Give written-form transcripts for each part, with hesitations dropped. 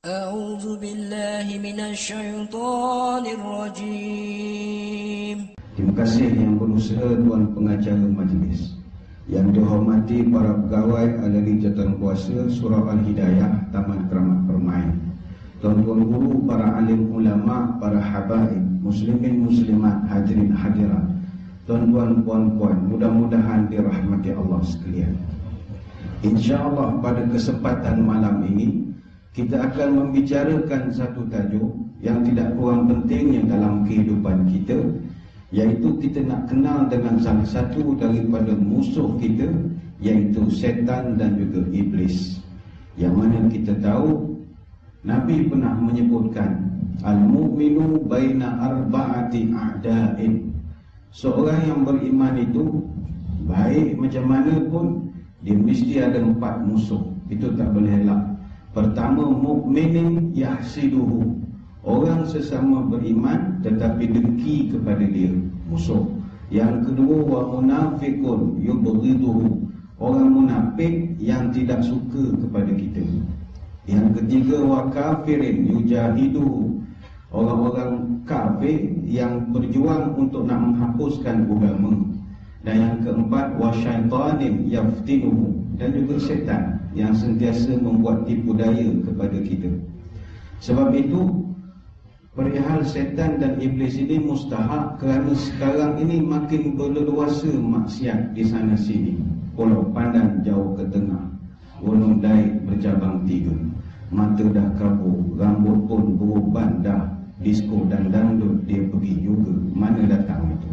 أعوذ بالله من الشيطان الرجيم. Terima kasih yang berusaha Tuan Pengacara Majlis. Yang dihormati para pegawai ahli jawatan kuasa Surau Al-Hidayah Taman Keramat Permai, tuan-tuan guru, para alim ulama, para habaib, muslimin muslimat, hadirin hadirat, tuan-tuan puan-puan, mudah-mudahan dirahmati Allah sekalian. InsyaAllah pada kesempatan malam ini kita akan membicarakan satu tajuk yang tidak kurang pentingnya dalam kehidupan kita, iaitu kita nak kenal dengan salah satu daripada musuh kita, iaitu setan dan juga iblis. Yang mana kita tahu Nabi pernah menyebutkan al-mu'minu baina arba'ati a'da'in. Seorang yang beriman itu baik macam mana pun dia mesti ada 4 musuh. Itu tak boleh elak. Pertama, mukminin yahsiduhu, orang sesama beriman tetapi dengki kepada dia, musuh. Yang kedua, wa munafiqun yubghiduhu, orang munafik yang tidak suka kepada kita. Yang ketiga, wa kafirin yujahiduhu, orang-orang kafir yang berjuang untuk nak menghapuskan agama. Dan yang keempat, wa syaitanin yaftinuhu, dan juga setan yang sentiasa membuat tipu daya kepada kita. Sebab itu perihal setan dan iblis ini mustahak, kerana sekarang ini makin berleluasa maksiat di sana sini. Pulau Pandan jauh ke tengah, Gunung Daik bercabang 3, mata dah kabur, rambut pun beruban dah, disko dan dangdut dia pergi juga. Mana datang itu?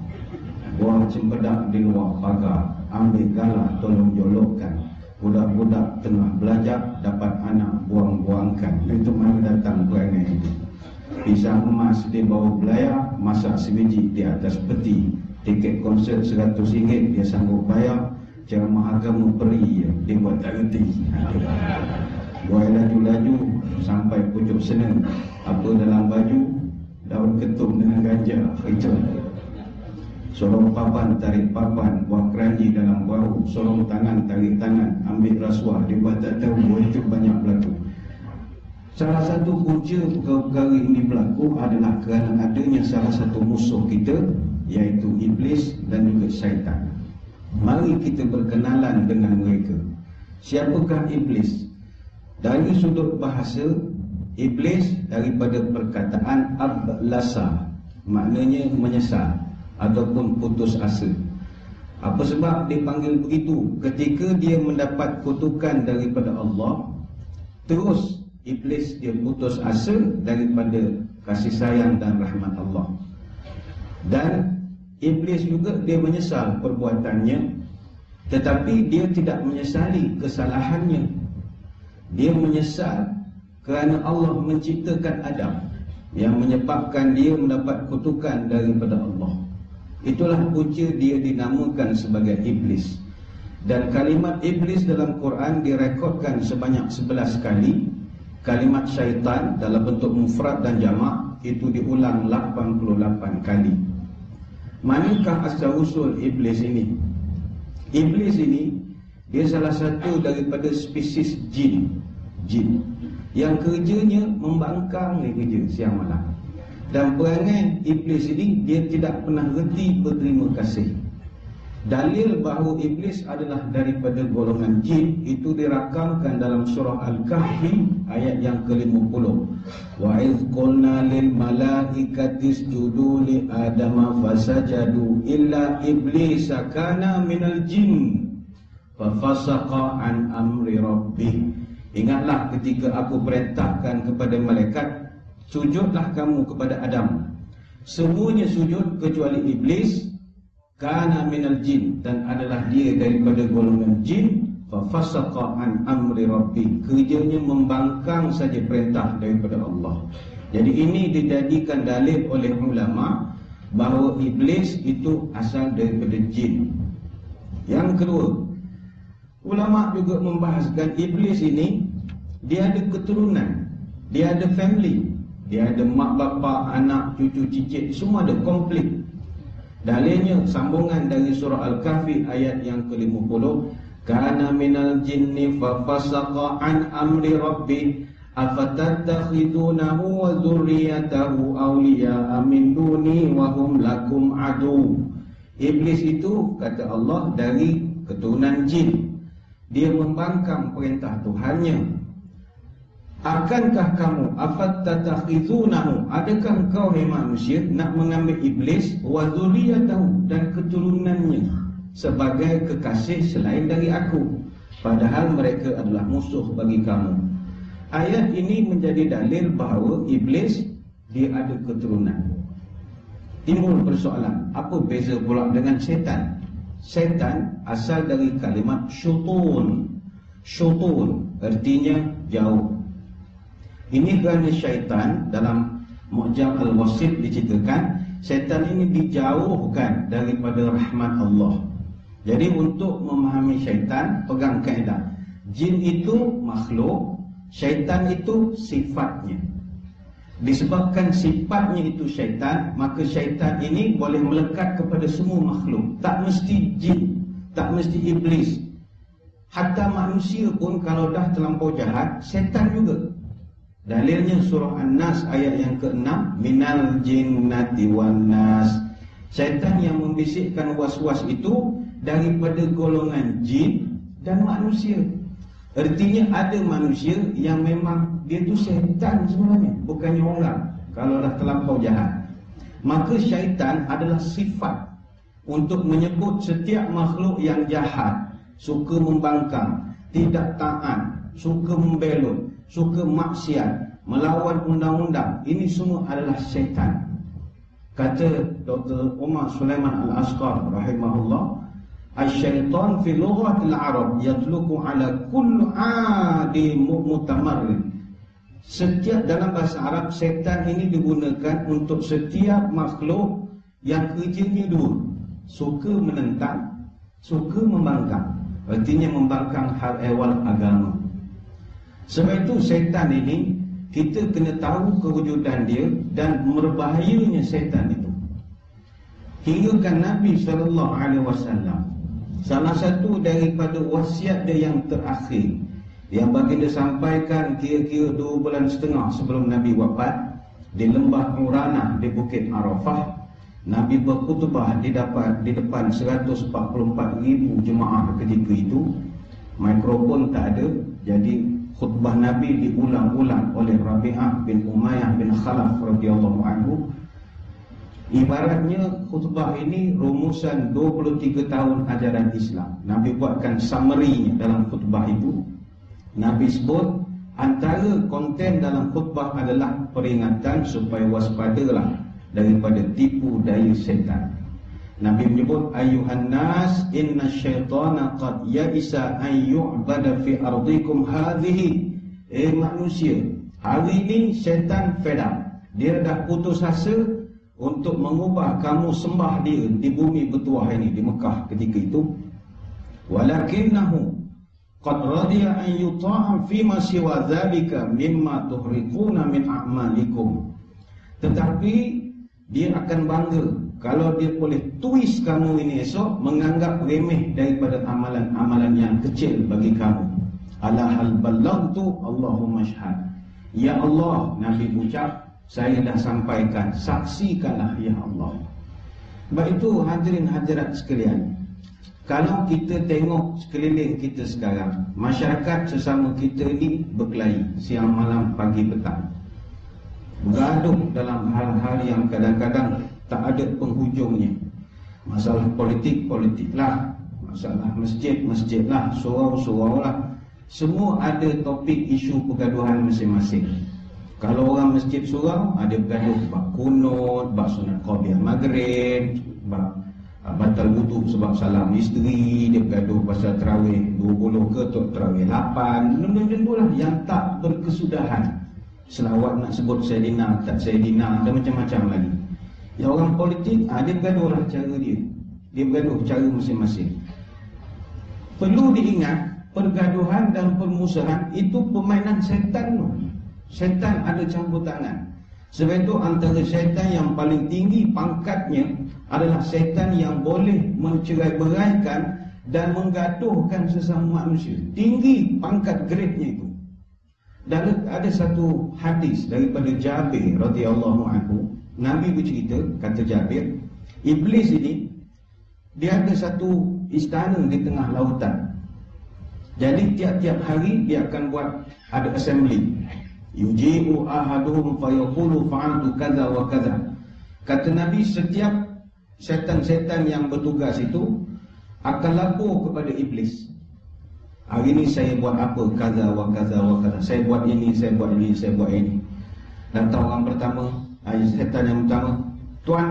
Buang cempedak di luar pagar, ambil galah tolong jolokkan. Budak-budak tengah belajar dapat anak buang-buangkan. Itu mana datang perangai itu? Pisang emas dia bawa belayar, masak sebiji di atas peti. Tiket konsert RM100 dia sanggup bayar. Ceramah agama peri dia buat tak reti. Buai laju-laju sampai pucuk senang. Apa dalam baju? Daun ketum dengan ganja. Itu. Sorong papan tarik papan, buah keranji dalam bahu, sorong tangan tarik tangan, ambil rasuah, dia buat tak tahu. Itu banyak berlaku. Salah satu punca perkara ini berlaku adalah kerana adanya salah satu musuh kita, iaitu iblis dan juga syaitan. Mari kita berkenalan dengan mereka. Siapakah iblis? Dari sudut bahasa, iblis daripada perkataan ablasa, maknanya menyesal ataupun putus asa. Apa sebab dipanggil begitu? Ketika dia mendapat kutukan daripada Allah, terus iblis dia putus asa daripada kasih sayang dan rahmat Allah. Dan iblis juga dia menyesal perbuatannya, tetapi dia tidak menyesali kesalahannya. Dia menyesal kerana Allah menciptakan Adam, yang menyebabkan dia mendapat kutukan daripada Allah. Itulah punca dia dinamakan sebagai iblis. Dan kalimat iblis dalam Quran direkodkan sebanyak 11 kali. Kalimat syaitan dalam bentuk mufrad dan jamak itu diulang 88 kali. Manakah asal-usul iblis ini? Iblis ini dia salah satu daripada spesies jin. Jin yang kerjanya membangkang ni kerja siang malam. Dan perangai iblis ini dia tidak pernah reti berterima kasih. Dalil bahawa iblis adalah daripada golongan jin itu dirakamkan dalam surah Al-Kahfi ayat yang ke-50. Wa idh qulna lil malaikati isjudu li adama fasajadu illa iblisa kana minal jin fafasaqa an amri rabbih. Ingatlah ketika aku perintahkan kepada malaikat, sujudlah kamu kepada Adam. Semuanya sujud kecuali iblis, kana minal jin, dan adalah dia daripada golongan jin. Fa fasaqa an amri rabbi, kerjanya membangkang saja perintah daripada Allah. Jadi ini dijadikan dalil oleh ulama bahawa iblis itu asal daripada jin. Yang kedua, ulama juga membahaskan iblis ini dia ada keturunan, dia ada family. Dia ada mak bapa, anak, cucu, cicit, semua ada komplit. Dalilnya sambungan dari surah Al-Kahfi ayat yang ke-50. Kana minal jinni fa fasaqa an amri rabbi, afatattakhidunahu wa dzurriyyatahu awliya'a min duni wa hum lakum adu. Iblis itu, kata Allah, dari keturunan jin. Dia membangkang perintah Tuhannya. Akankah kamu afatattakhidunahu, adakah kau hai manusia nak mengambil iblis wa dzurriyyatahu dan keturunannya sebagai kekasih selain dari aku, padahal mereka adalah musuh bagi kamu. Ayat ini menjadi dalil bahawa iblis dia ada keturunan. Timbul persoalan, apa beza pula dengan syaitan? Syaitan asal dari kalimat syutun. Syutun artinya jauh. Ini kerana syaitan dalam Mu'jam Al-Wasit diceritakan, syaitan ini dijauhkan daripada rahmat Allah. Jadi untuk memahami syaitan, pegang kaedah. Jin itu makhluk, syaitan itu sifatnya. Disebabkan sifatnya itu syaitan, maka syaitan ini boleh melekat kepada semua makhluk. Tak mesti jin, tak mesti iblis. Hatta manusia pun kalau dah terlampau jahat, syaitan juga. Dalilnya surah An-Nas ayat yang ke-6, minal jinnati wan nas. Syaitan yang membisikkan was-was itu daripada golongan jin dan manusia. Artinya ada manusia yang memang dia tu syaitan sebenarnya, bukannya orang kalau dah terlampau jahat. Maka syaitan adalah sifat untuk menyebut setiap makhluk yang jahat, suka membangkang, tidak taat, suka membelot, suka maksiat, melawan undang-undang. Ini semua adalah syaitan. Kata Dr. Umar Sulaiman Al-Asqar rahimahullah, "Asy-syaitan fi lughatil Arab yatluqu ala kulli 'adi mutamarrid." Setiap dalam bahasa Arab, syaitan ini digunakan untuk setiap makhluk yang kerjanya dua, suka menentang, suka membangkang. Artinya membangkang hal ehwal agama. Sebab itu syaitan ini kita kena tahu kewujudan dia dan berbahayanya syaitan itu. Hingga kan Nabi SAW, salah satu daripada wasiat dia yang terakhir yang baginda sampaikan kira-kira 2 bulan setengah sebelum Nabi wafat, di lembah Urana di Bukit Arafah, Nabi berkhutbah di depan 144,000 jemaah ketika itu. Mikrofon tak ada, jadi khutbah Nabi diulang-ulang oleh Rabi'ah bin Umayyah bin Khalaf radhiyallahu anhu. Ibaratnya khutbah ini rumusan 23 tahun ajaran Islam. Nabi buatkan summary dalam khutbah itu. Nabi sebut antara konten dalam khutbah adalah peringatan supaya waspadalah daripada tipu daya syaitan. Nabi menyebut, ayuhan nas inna syaitana qad ya'isa an yu'bada fi ardikum hadhihi. Manusia, hari ini syaitan fed up. Dia dah putus asa untuk mengubah kamu sembah dia di bumi bertuah ini, di Mekah ketika itu. Walakinnahu qad radiya an yuta'a fi ma siwa dzalika mimma tuhriquna min a'malikum. Tetapi dia akan bangga kalau dia boleh twist kamu ini esok, menganggap remeh daripada amalan-amalan yang kecil bagi kamu. Ala hal ballaghtu Allahumma syahad. Ya Allah, Nabi ucap, saya dah sampaikan, saksikanlah ya Allah. Baik itu hadirin hadirat sekalian, kalau kita tengok sekeliling kita sekarang, masyarakat sesama kita ni berkelahi siang malam pagi petang, bergaduh dalam hal-hal yang kadang-kadang tak ada penghujungnya. Masalah politik lah, masalah masjid lah, surau lah. Semua ada topik isu pergaduhan masing-masing. Kalau orang masjid surau, ada bergaduh bab kunut, bab sunat qabliyah maghrib, bab batal wudu sebab salam isteri, dia bergaduh pasal tarawih 20 ke atau tarawih 8. Benda-benda lah yang tak berkesudahan. Selawat nak sebut Sayyidina, tak Sayyidina, dan macam-macam lagi. Yang orang politik, dia bergaduh lah cara dia. Dia bergaduh cara masing-masing. Perlu diingat, pergaduhan dan permusuhan itu permainan syaitan. Syaitan ada campur tangan. Sebab itu antara syaitan yang paling tinggi pangkatnya adalah syaitan yang boleh mencerai-beraikan dan menggaduhkan sesama manusia. Tinggi pangkat grade-nya itu. Dan ada satu hadis daripada Jabir radhiyallahu anhu. Nabi bercerita, kata Jabir, iblis ini dia ada satu istana di tengah lautan. Jadi tiap-tiap hari dia akan buat ada assembly. Yuji'u ahaduhum fayaqulu fa'altu kadza wa kadza. Kata Nabi, setiap setan-setan yang bertugas itu akan lapor kepada iblis. Hari ini saya buat apa, kadza wa kadza wa kadza. Saya buat ini, saya buat ini, saya buat ini. Datang orang pertama, setan yang pertama, tuan,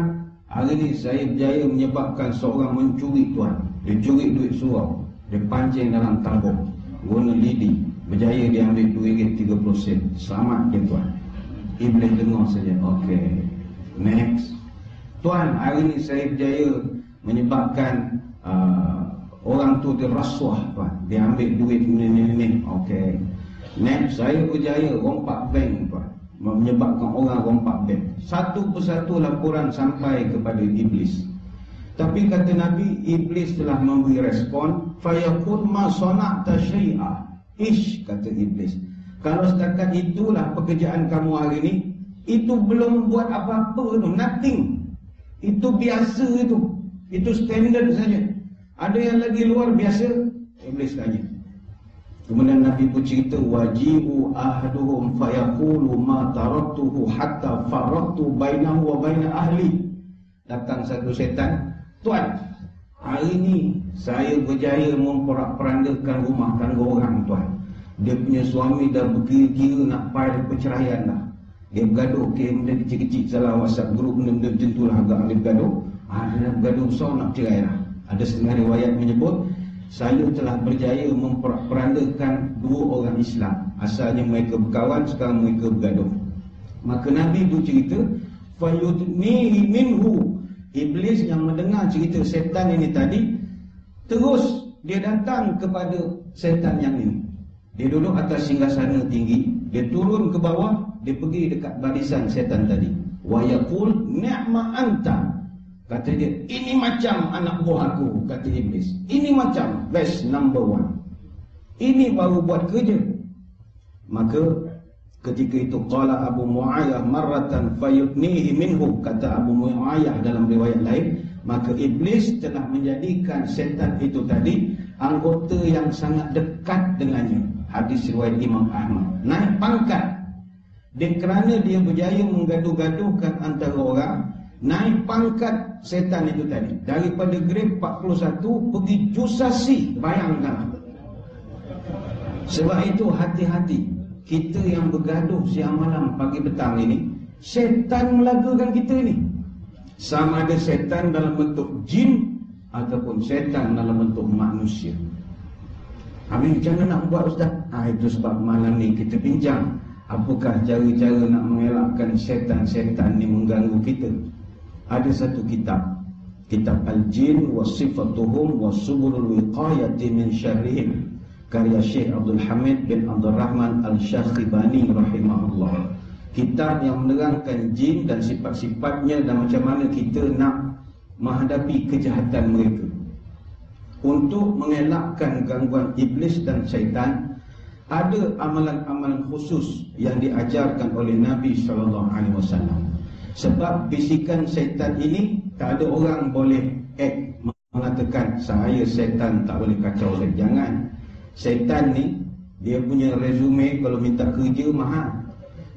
hari ini saya berjaya menyebabkan seorang mencuri tuan. Dia curi duit surau, dia pancing dalam tabung, guna lidi, berjaya dia ambil RM2.30. Selamat dia tuan. Iblis dengar saja. Okey, next. Tuan, hari ini saya berjaya menyebabkan orang tu dia rasuah tuan. Dia ambil duit ni. Okey, next. Saya berjaya rompak bank tuan, menyebabkan orang rompak bank. Satu persatu laporan sampai kepada iblis. Tapi kata Nabi, iblis telah memberi respon, fayaqul ma sana'ta syai'a. Ish, kata iblis, kalau setakat itulah pekerjaan kamu hari ini, itu belum buat apa-apa tu, nothing. Itu biasa itu standard saja. Ada yang lagi luar biasa? Iblis tanya. Kemudian Nabi pun cerita, waji'u ahaduhum fayaqulu ma taraktuhu hatta faraqtu bainahu wa baina ahli. Datang satu setan, tuan, hari ini saya berjaya memperandakan rumah tangga orang tuan. Dia punya suami dah berkira-kira nak file perceraian dah. Dia bergaduh, benda kecil-kecil salah WhatsApp group, benda macam tu lah agak dia bergaduh. Dia dah bergaduh besar nak cerai lah. Ada setengah riwayat menyebut, saya telah berjaya memperandakan dua orang Islam. Asalnya mereka berkawan, sekarang mereka bergaduh. Maka Nabi tu cerita, fayudnihi minhu. Iblis yang mendengar cerita setan ini tadi, terus dia datang kepada setan yang ini. Dia duduk atas singgasana tinggi, dia turun ke bawah, dia pergi dekat barisan setan tadi. Wa yaqul ni'ma anta. Kata dia, ini macam anak buah aku, kata iblis. Ini macam best number one. Ini baru buat kerja. Maka ketika itu qala Abu Muayyah marratan fayudnihi minhu, kata Abu Muayyah dalam riwayat lain, maka iblis telah menjadikan setan itu tadi anggota yang sangat dekat dengannya. Hadis riwayat Imam Ahmad. Naik pangkat. Dan kerana dia berjaya menggaduh-gaduhkan antara orang, naik pangkat setan itu tadi. Daripada grade 41 pergi jusasi. Bayangkan. Sebab itu hati-hati. Kita yang bergaduh siang malam pagi petang ini, setan melagakan kita ini. Sama ada setan dalam bentuk jin ataupun setan dalam bentuk manusia. Habis macam mana nak buat ustaz? Itu sebab malam ni kita bincang, apakah cara-cara nak mengelakkan setan-setan ni mengganggu kita. Ada satu kitab, kitab Al-Jin wa Sifatuhum wa Subulul Wiqayati min Syarrihim, karya Syekh Abdul Hamid bin Abdul Rahman Al-Syakhibani rahimahullah. Kitab yang menerangkan jin dan sifat-sifatnya dan macam mana kita nak menghadapi kejahatan mereka. Untuk mengelakkan gangguan iblis dan syaitan, ada amalan-amalan khusus yang diajarkan oleh Nabi SAW. Sebab bisikan syaitan ini, tak ada orang boleh mengatakan saya syaitan tak boleh kacau saya. Jangan. Syaitan ni, dia punya resume kalau minta kerja mahal.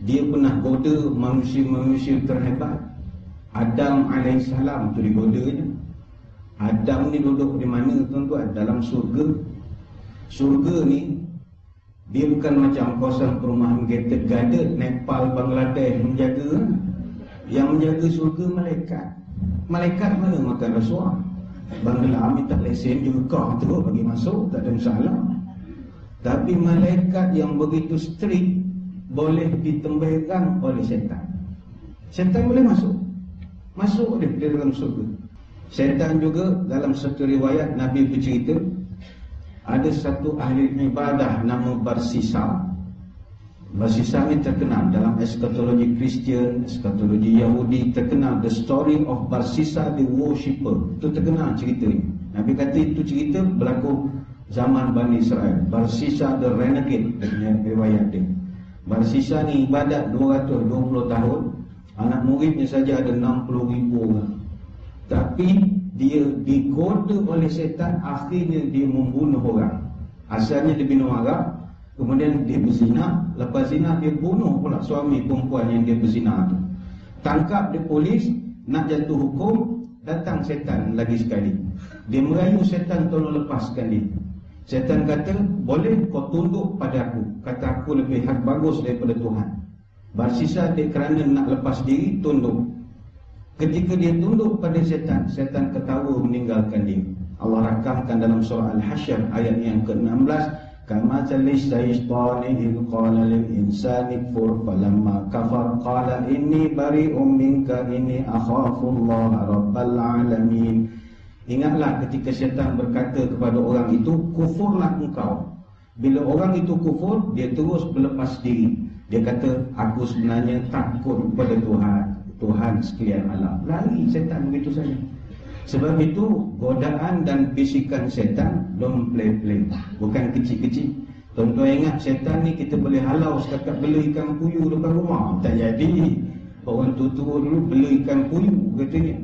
Dia pernah goda manusia-manusia terhebat. Adam alaihissalam tu digodanya. Adam ni duduk di mana tuan-tuan? Dalam surga. Surga ni, dia bukan macam kawasan perumahan gated garden Nepal, Bangladesh menjaga. Yang menjaga surga malaikat. Malaikat mana makan rasuah? Bangla minta lesen juga kau terus bagi masuk, tak ada masalah. Tapi malaikat yang begitu strict boleh ditembelkan oleh syaitan. Syaitan boleh masuk. Masuk dia dalam surga. Syaitan juga dalam satu riwayat Nabi bercerita, ada satu ahli ibadah nama Barsisa. Barsisa ni terkenal dalam eskatologi Kristian, eskatologi Yahudi, terkenal the story of Barsisa the worshipper. Itu terkenal cerita ni. Nabi kata itu cerita berlaku zaman Bani Israel. Barsisa the renegade, dengan riwayat dia. Barsisa ni ibadat 220 tahun, anak muridnya saja ada 60,000 orang. Tapi dia digoda oleh setan, akhirnya dia membunuh orang. Asalnya dia minum arak, kemudian dia berzina, lepas zina dia bunuh pula suami perempuan yang dia berzina tu. Tangkap dia polis, nak jatuh hukum, datang setan lagi sekali. Dia merayu setan tolong lepaskan dia. Setan kata, boleh kau tunduk pada aku, kata aku lebih hak bagus daripada Tuhan. Barsisa dia kerana nak lepas diri, tunduk. Ketika dia tunduk pada setan, setan ketawa meninggalkan dia. Allah rakamkan dalam surah Al-Hasyr ayat yang ke-16, kamathalis syaitani idh qala lil insani kfur falamma kafar qala inni bari'um minka inni akhafullaha rabbal alamin. Ingatlah ketika syaitan berkata kepada orang itu, kufurlah engkau. Bila orang itu kufur, dia terus berlepas diri. Dia kata, aku sebenarnya takut kepada Tuhan, Tuhan sekalian alam. Lari syaitan begitu saja. Sebab itu godaan dan bisikan syaitan don't play-play, bukan kecil-kecil. Tuan-tuan ingat syaitan ni kita boleh halau setakat bela ikan puyuh depan rumah. Tak jadi. Orang tua-tua dulu bela ikan puyuh katanya.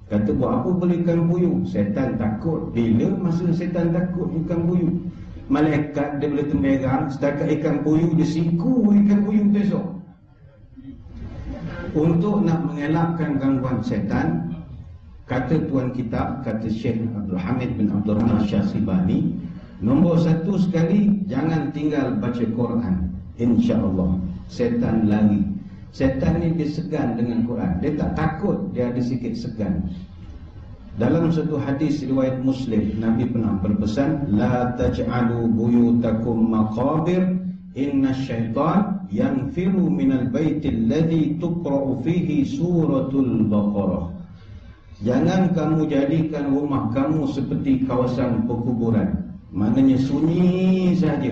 Kata buat apa bela ikan puyuh? Syaitan takut. Bila masa syaitan takut ikan puyuh? Malaikat dia boleh temberang, setakat ikan puyuh dia siku ikan puyuh besok. Untuk nak mengelakkan gangguan syaitan, kata tuan kitab, kata Syekh Abdul Hamid bin Abdul Rahman Syazibani, nombor satu sekali, jangan tinggal baca Quran. InsyaAllah setan lari. Setan ni dia segan dengan Quran. Dia tak takut, dia ada sikit segan. Dalam satu hadis riwayat Muslim, Nabi pernah berpesan, la taj'alu buyutakum maqabir, inna syaitan yanfiru minal baitil ladhi tuqra'u fihi suratul Baqarah. Jangan kamu jadikan rumah kamu seperti kawasan perkuburan, maknanya sunyi saja.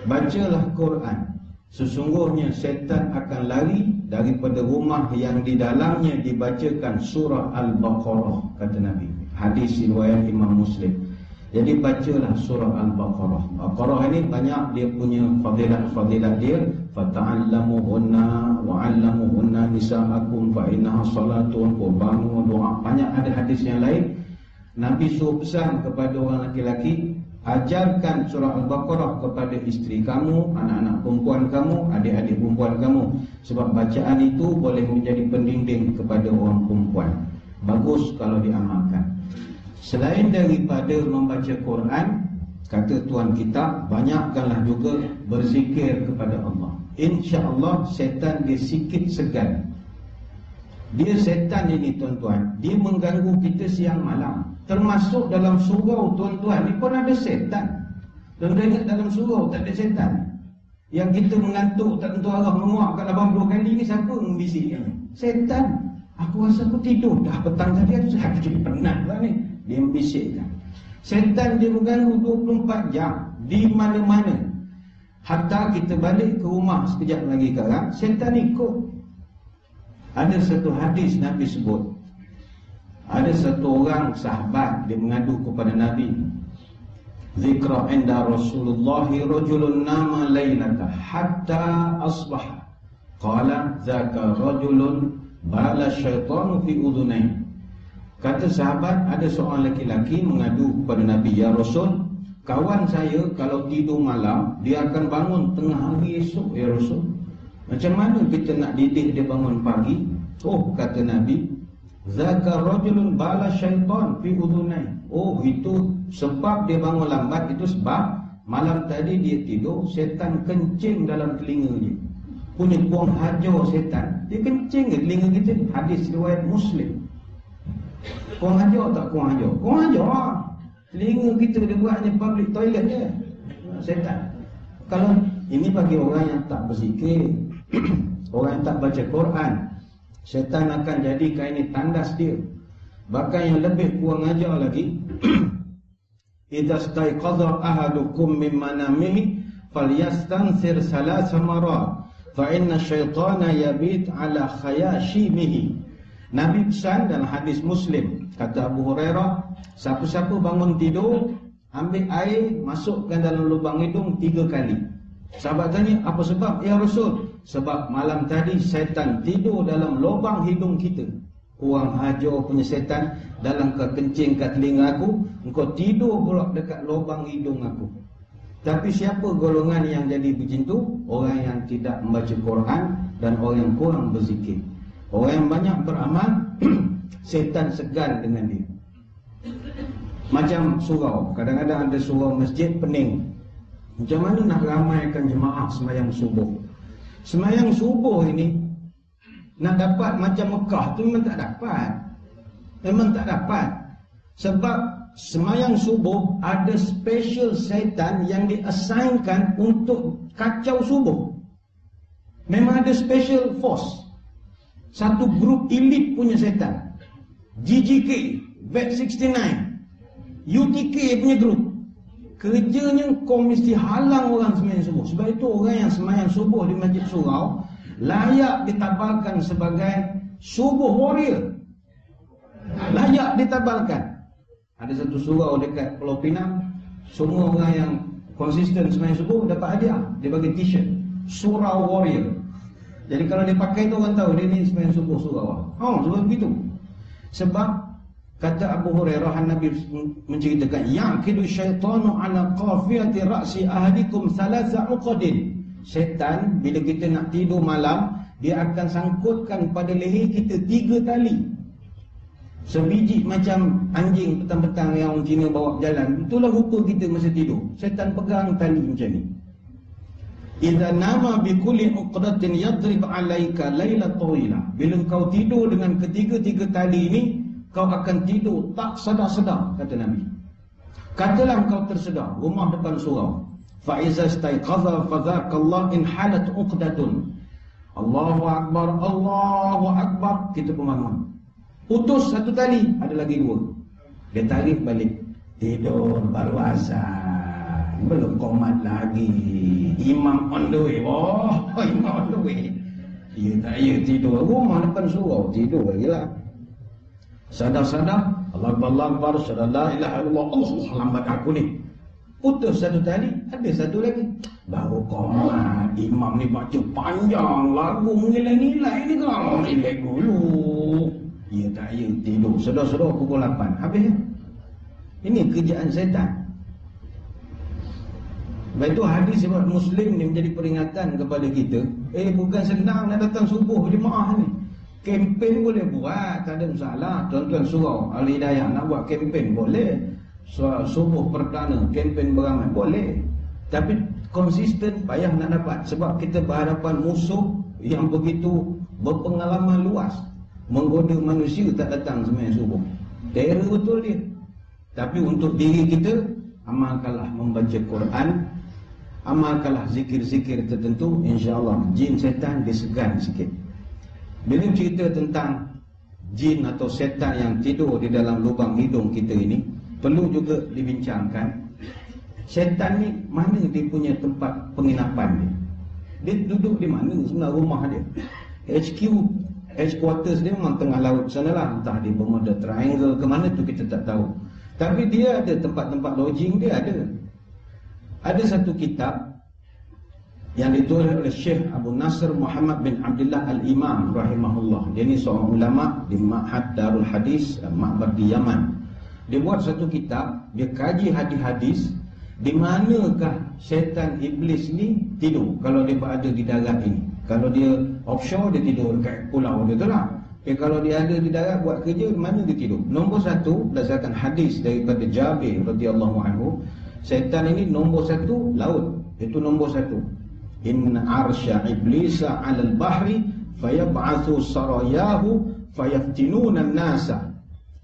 Bacalah Quran. Sesungguhnya syaitan akan lari daripada rumah yang di dalamnya dibacakan surah Al-Baqarah, kata Nabi. Hadis riwayat Imam Muslim. Jadi bacalah surah Al-Baqarah. Baqarah ini banyak dia punya fadilat-fadilat dia. Fata'allamuhunna wa'allamuhunna nisa'akum fa'innaha salatun qurbanun doa. Banyak ada hadis yang lain. Nabi suruh pesan kepada orang lelaki, ajarkan surah Al-Baqarah kepada isteri kamu, anak-anak perempuan kamu, adik-adik perempuan kamu. Sebab bacaan itu boleh menjadi pendinding kepada orang perempuan. Bagus kalau diamalkan. Selain daripada membaca Quran, kata tuan kitab, banyakkanlah juga berzikir kepada Allah. InsyaAllah syaitan dia sikit segan. Dia syaitan ini tuan-tuan, dia mengganggu kita siang malam. Termasuk dalam surau tuan-tuan, ni pun ada syaitan. Tuan-tuan ingat dalam surau tak ada syaitan? Yang kita mengantuk tak tentu arah menguap kat 80 kali ni, siapa membisikkan? Syaitan. Aku rasa aku tidur dah petang tadi, aku jadi penat lah ni. Dia membisikkan. Syaitan dia mengganggu 24 jam di mana-mana. Hatta kita balik ke rumah sekejap lagi sekarang, syaitan ikut. Ada satu hadis Nabi sebut, ada satu orang sahabat dia mengadu kepada Nabi, zikra inda Rasulullah rajulun nama laylata hatta asbah, qala zaka rajulun bala syaitanu fi udhunai. Kata sahabat, ada seorang lelaki mengadu kepada Nabi, ya Rasul, kawan saya kalau tidur malam, dia akan bangun tengah hari esok, ya Rasul. Macam mana kita nak didik dia bangun pagi? Oh, kata Nabi, zaka rajulun bala syaitan fi udhunai. Oh, itu sebab dia bangun lambat, itu sebab malam tadi dia tidur, syaitan kencing dalam telinga dia. Punya buang hajar syaitan. Dia kencing ke telinga kita ni? Hadis riwayat Muslim. Kuang hajar tak kuang hajar? Kuang hajar lah. Telinga kita dia buatnya public toilet je. Syaitan. Kalau ini bagi orang yang tak berzikir, orang yang tak baca Quran, syaitan akan jadikan ini tandas dia. Bahkan yang lebih kurang ajar lagi, idza staiqadha ahadukum min manamihi falyastansir salasa marat fa inna syaitana yabit ala khayashimihi. Nabi pesan dalam hadis Muslim, kata Abu Hurairah, siapa-siapa bangun tidur, ambil air, masukkan dalam lubang hidung 3 kali. Sahabat tanya, apa sebab? Ya Rasul, sebab malam tadi syaitan tidur dalam lubang hidung kita. Kurang ajar punya syaitan dalam kekencing kat telinga aku, engkau tidur pula dekat lubang hidung aku. Tapi siapa golongan yang jadi macam tu? Orang yang tidak membaca Quran dan orang yang kurang berzikir. Orang yang banyak beramal, syaitan segan dengan dia. Macam surau, kadang-kadang ada surau masjid pening. Macam mana nak ramaikan jemaah sembahyang subuh? Sembahyang subuh ini nak dapat macam Mekah tu memang tak dapat. Memang tak dapat. Sebab sembahyang subuh ada special syaitan yang diassignkan untuk kacau subuh. Memang ada special force. Satu grup elit punya syaitan. GGK, VET69, UTK punya grup. Kerjanya kau mesti halang orang sembahyang subuh. Sebab itu orang yang sembahyang subuh di masjid surau layak ditabalkan sebagai subuh warrior. Layak ditabalkan. Ada satu surau dekat Pulau Pinang, semua orang yang konsisten sembahyang subuh dapat hadiah. Dia bagi t-shirt surau warrior. Jadi kalau dia pakai tu orang tahu dia ni sembahyang subuh surau. Sebab begitu. Sebab kata Abu Hurairah, Nabi menceritakan, yaqidu syaitanu ala qafiyati ra'si ahadikum thalatha uqadin. Syaitan bila kita nak tidur malam, dia akan sangkutkan pada leher kita 3 tali. Sebiji macam anjing petang-petang yang orang Cina bawa berjalan. Itulah rupa kita masa tidur. Syaitan pegang tali macam ni. Idza nama bi kulli uqdatin yadrib 'alaika lailat tawila. Bila kau tidur dengan ketiga-tiga tali ini, kau akan tidur tak sedar-sedar, kata Nabi. Katalah kau tersedar, rumah depan surau. Fa iza istayqadha fadzakallah in halat uqdatun. Allahu akbar, Allahu akbar, kita bangun. Putus satu tali, ada lagi 2. Dia tarik balik. Tidur baru azan. Belum qomat lagi. Imam on the way. Imam on the way. Ya tak ya tidur rumah depan surau, tidur lagi lah. Sadar-sadar, Allah Akbar, sadar la ilaha illallah, Allah lambat aku ni. Putus satu tali, ada satu lagi. Baru qomat, imam ni baca panjang lagu menilai-nilai ni kau. Relax dulu. Ya tak ya, tidur. Sedar-sedar pukul 8. Habis ya? Ini kerjaan syaitan. Sebab itu hadis riwayat Muslim ni menjadi peringatan kepada kita. Bukan senang nak datang subuh jemaah ni. Kempen boleh buat, tak ada masalah. Tuan-tuan surau Al-Hidayah nak buat kempen boleh. Subuh perdana, kempen beramai boleh. Tapi konsisten payah nak dapat. Sebab kita berhadapan musuh yang begitu berpengalaman luas. Menggoda manusia tak datang sembahyang subuh. Terror betul dia. Tapi untuk diri kita, amalkanlah membaca Quran, amalkanlah zikir-zikir tertentu, insya-Allah jin setan disegan sikit. Bila cerita tentang jin atau setan yang tidur di dalam lubang hidung kita ini, perlu juga dibincangkan. Setan ni mana dia punya tempat penginapan dia? Dia duduk di mana sebenarnya rumah dia? Headquarters dia memang tengah laut sana lah. Entah di Bermuda Triangle ke mana tu kita tak tahu. Tapi dia ada tempat-tempat lodging dia ada. Ada satu kitab yang ditulis oleh Syekh Abu Nasr Muhammad bin Abdullah Al-Imam rahimahullah. Dia ni seorang ulama di Ma'had Darul Hadis Ma'bar di Yaman. Dia buat satu kitab, dia kaji hadis-hadis di manakah syaitan iblis ni tidur kalau dia berada di darat ini. Kalau dia offshore, dia tidur dekat pulau dia tu lah. Kalau dia ada di darat buat kerja, di mana dia tidur? Nombor 1, berdasarkan hadis daripada Jabir radhiyallahu anhu, syaitan ini nombor 1 laut. Itu nombor 1. Inna arsya iblisa 'alal bahri fayab'atsu sarayahu fayaftinuna an-nasa.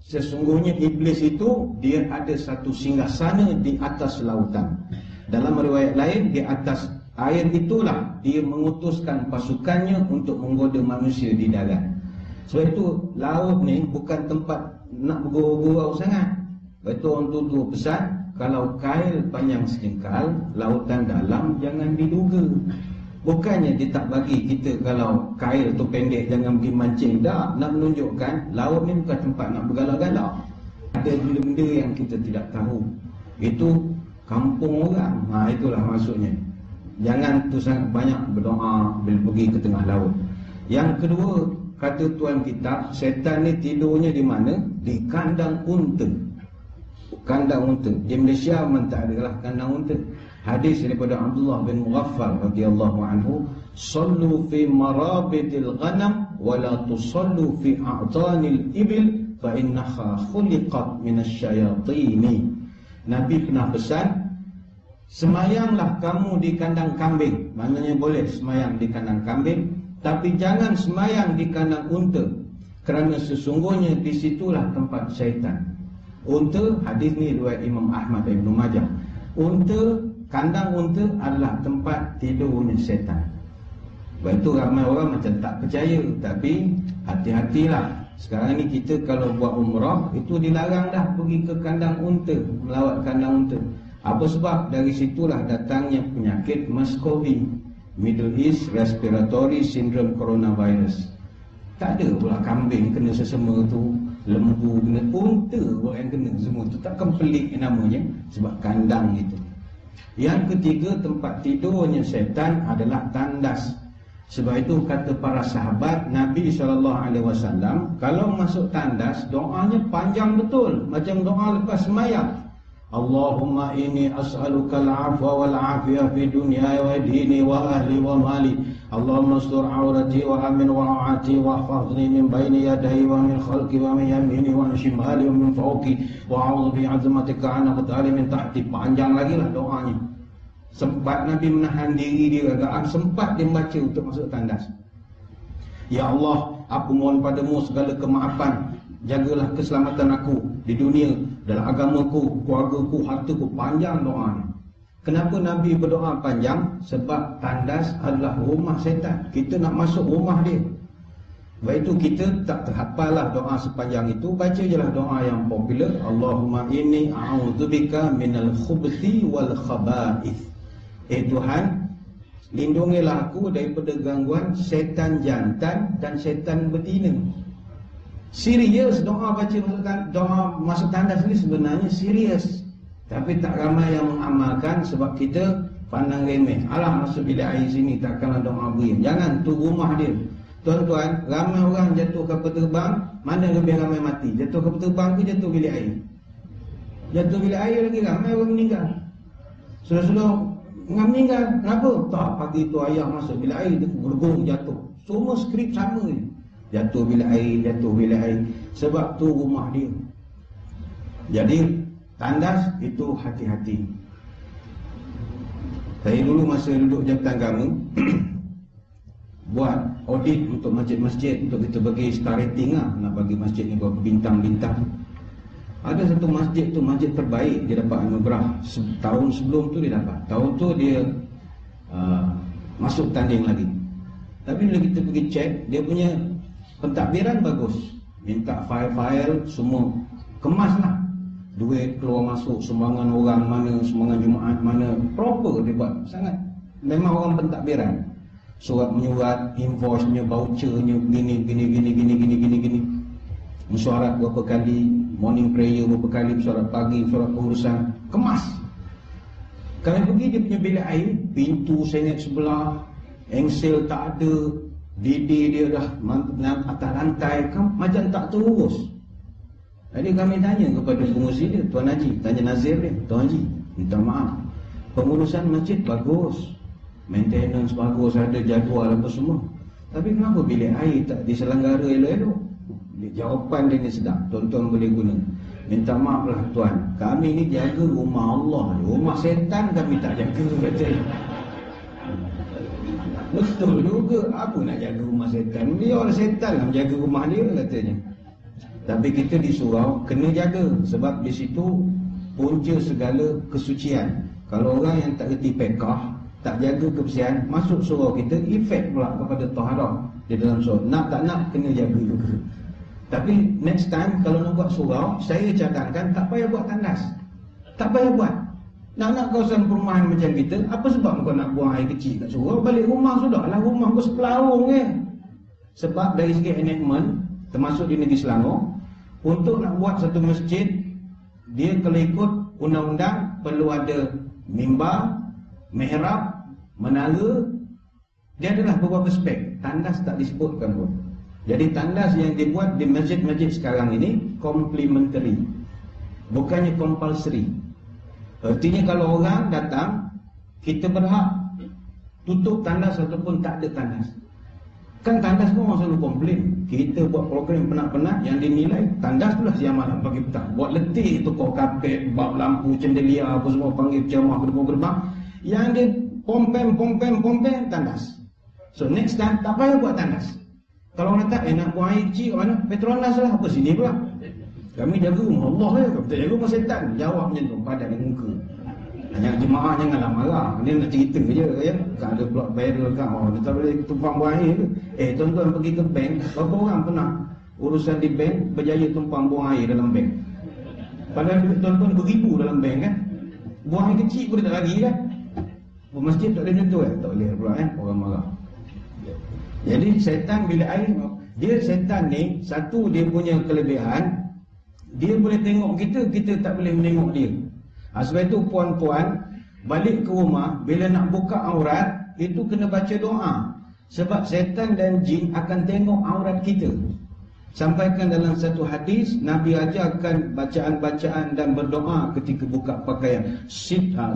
Sesungguhnya iblis itu dia ada satu singgasana di atas lautan. Dalam riwayat lain, di atas air itulah dia mengutuskan pasukannya untuk menggoda manusia di darat. Sebab itu laut ni bukan tempat nak bergurau-gurau sangat. Betul orang tu pesan, kalau kail panjang sejengkal, lautan dalam jangan diduga. Bukannya dia tak bagi kita kalau kail tu pendek jangan pergi mancing. Tak, nak menunjukkan laut ni bukan tempat nak bergalak-galak. Ada benda-benda yang kita tidak tahu. Itu kampung orang. Itulah maksudnya. Jangan tu sangat banyak berdoa bila pergi ke tengah laut. Yang kedua, kata tuan kita, setan ni tidurnya di mana? Di kandang unta. Kandang unta. Di Malaysia memang tak ada lah kandang unta. Hadis daripada Abdullah bin Mughaffal radhiyallahu anhu, "Sallu fi marabidil ghanam wa la tusallu fi a'tanil ibil fa innaha khuliqat minasyayatin." Nabi pernah pesan, semayanglah kamu di kandang kambing. Maknanya boleh semayang di kandang kambing, tapi jangan semayang di kandang unta, kerana sesungguhnya di situlah tempat syaitan. Unta, hadis ni riwayat Imam Ahmad dan Ibnu Majah. Unta, kandang unta adalah tempat tidurnya syaitan. Sebab itu ramai orang macam tak percaya, tapi hati-hatilah. Sekarang ni kita kalau buat umrah, itu dilarang dah pergi ke kandang unta, melawat kandang unta. Apa sebab? Dari situlah datangnya penyakit MERS-CoV, Middle East Respiratory Syndrome Coronavirus. Tak ada pula kambing kena sesama tu, lembu kena, unta pula yang kena semua tu. Takkan pelik namanya, sebab kandang itu. Yang ketiga, tempat tidurnya syaitan adalah tandas. Sebab itu kata para sahabat Nabi SAW, kalau masuk tandas, doanya panjang betul, macam doa lepas semayang. Allahumma inni as'aluka al-afwa wal-afiyah fi dunya wa dini wa ahli wa mali. Allahumma astur awrati wa amin wa'ati wa hafadhni min bayni yadayi wa min khalqi wa min yamini wa min shimali wa min fawqi wa a'udhu bi'azmatika an aqtali min tahti. Panjang lagi lah doanya. Sempat Nabi menahan diri dia, agak sempat dia baca untuk masuk tandas. Ya Allah, aku mohon padamu segala kemaafan, jagalah keselamatan aku di dunia, dalam agamaku, keluargaku, hartaku. Panjang doa ni. Kenapa Nabi berdoa panjang? Sebab tandas adalah rumah syaitan. Kita nak masuk rumah dia. Sebab itu kita tak terhafal lah doa sepanjang itu. Baca je lah doa yang popular. Allahumma inni a'udzubika minal khubuthi wal khaba'ith. Tuhan, lindungilah aku daripada gangguan syaitan jantan dan syaitan betina. Serius doa baca doa masuk tandas ni sebenarnya serius. Tapi tak ramai yang mengamalkan sebab kita pandang remeh. Alah, masuk bilik air sini takkanlah doa beri. Jangan, tu rumah dia. Tuan-tuan, ramai orang jatuh kapal terbang, mana lebih ramai mati? Jatuh kapal terbang ke jatuh bilik air? Jatuh bilik air lagi ramai orang meninggal. Sudah-sudah meninggal. Kenapa? Tak, pagi tu ayah masuk bilik air, dia bergurung jatuh. Semua skrip sama je. Jatuh bilik air. Sebab tu rumah dia. Jadi tandas itu hati-hati. Saya dulu masa duduk Jabatan Agama buat audit untuk masjid-masjid, untuk kita bagi star rating lah, nak bagi masjid ni berapa bintang-bintang. Ada satu masjid tu, masjid terbaik, dia dapat anugerah. Tahun sebelum tu dia dapat. Tahun tu dia masuk tanding lagi. Tapi bila kita pergi cek, dia punya pentadbiran bagus. Minta file-file semua kemas lah. Duit keluar masuk, sumbangan orang mana, sumbangan Jumaat mana, proper dia buat. Sangat, memang orang pentadbiran. Surat menyurat, invoice-nya, voucher-nya, gini. Mesyuarat berapa kali, morning prayer berapa kali, mesyuarat pagi, mesyuarat pengurusan, kemas. Kami pergi dia punya bilik air, pintu sengit sebelah, engsel tak ada, didi dia dah atas lantai, macam tak terurus. Jadi kami tanya kepada pengurusi dia, Tuan Haji, tanya Nazir dia, Tuan Haji, minta maaf, pengurusan masjid bagus, maintenance bagus, ada jadual apa semua, tapi kenapa bilik air tak diselenggara elok-elok? Jawapan dia ni sedap, tuan-tuan boleh guna. Minta maaf lah tuan, kami ni jaga rumah Allah, rumah setan kami tak jaga, katanya. Betul juga, apa nak jaga rumah setan? Dia orang setan lah menjaga rumah dia, katanya. Tapi kita di surau kena jaga, sebab di situ punca segala kesucian. Kalau orang yang tak reti fiqh, tak jaga kebersihan, masuk surau kita, efek pula kepada taharah di dalam surau. Nak tak nak kena jaga juga. Tapi next time kalau nak buat surau, saya cadangkan tak payah buat tandas. Tak payah buat. Nak kawasan perumahan macam kita, apa sebab kau nak buang air kecil kat surau? Balik rumah sudahlah, rumah kau sepelaung ke. Sebab dari segi enactment, termasuk di negeri Selangor, untuk nak buat satu masjid, dia kalau ikut undang-undang perlu ada mimbar, mihrab, Menara dia adalah beberapa spek. Tandas tak disebutkan pun. Jadi tandas yang dibuat di masjid-masjid sekarang ini complementary, bukannya compulsory. Artinya kalau orang datang, kita berhak tutup tandas ataupun tak ada tandas. Kan tandas pun orang selalu komplain. Kita buat program penat-penat yang dinilai tandas itulah siang malam pagi petang. Buat letih tukar kapet, bab lampu, cendelia, apa semua panggil ceramah, gerbang-gerbang. Yang dia pompem tandas. So next time tak payah buat tandas. Kalau orang tak nak buang air kecil mana? Petronas lah, apa sini pula. Kami jaga rumah Allah ya, kita jaga rumah setan. Jawab macam tu, padan dengan muka. Hanya jemaah janganlah marah. Dia nak cerita je ya. Tak ada pula viral kan. Oh, dia tak boleh tumpang buang air ke? Tuan-tuan pergi ke bank, berapa orang pernah urusan di bank berjaya tumpang buang air dalam bank? Padahal tuan-tuan beribu dalam bank kan. Buang air kecil pun tak lagi kan. Masjid tak boleh macam tu tak boleh pula orang marah. Jadi setan bila air, dia setan ni, satu dia punya kelebihan, dia boleh tengok kita, kita tak boleh menengok dia. Sebab itu puan-puan balik ke rumah, bila nak buka aurat, itu kena baca doa. Sebab setan dan jin akan tengok aurat kita. Sampaikan dalam satu hadis, Nabi ajarkan bacaan-bacaan dan berdoa ketika buka pakaian.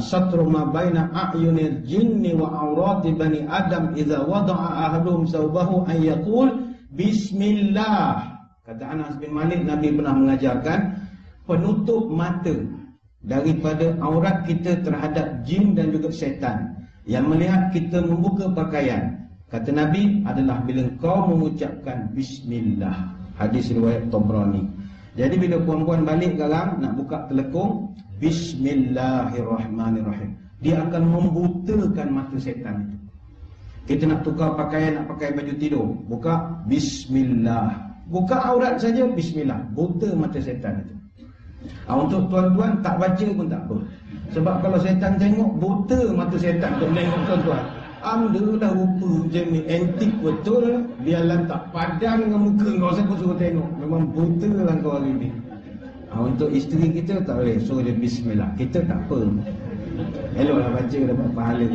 Satru ma baina a'yunil jinni wa aurati bani Adam idza wada'a ahaduhum thawbahu an yaqul bismillah. Kata Anas bin Malik, Nabi pernah mengajarkan penutup mata daripada aurat kita terhadap jin dan juga setan yang melihat kita membuka pakaian. Kata Nabi adalah bila kau mengucapkan bismillah. Hadis riwayat Tabrani. Jadi bila puan-puan balik sekarang nak buka telekung, bismillahirrahmanirrahim, dia akan membutakan mata setan itu. Kita nak tukar pakaian, nak pakai baju tidur, buka bismillah. Buka aurat saja bismillah, buta mata setan itu. Untuk tuan-tuan tak baca pun tak apa. Sebab kalau setan tengok, buta mata setan untuk menengok tuan-tuan. Anda dah rupa je ni antik betul. Dia lantak padan dengan muka kau, siapa suruh tengok? Memang buta lah kau hari ni. Untuk isteri kita tak boleh, suruh dia bismillah. Kita tak apa, eloklah baca dapat pahala.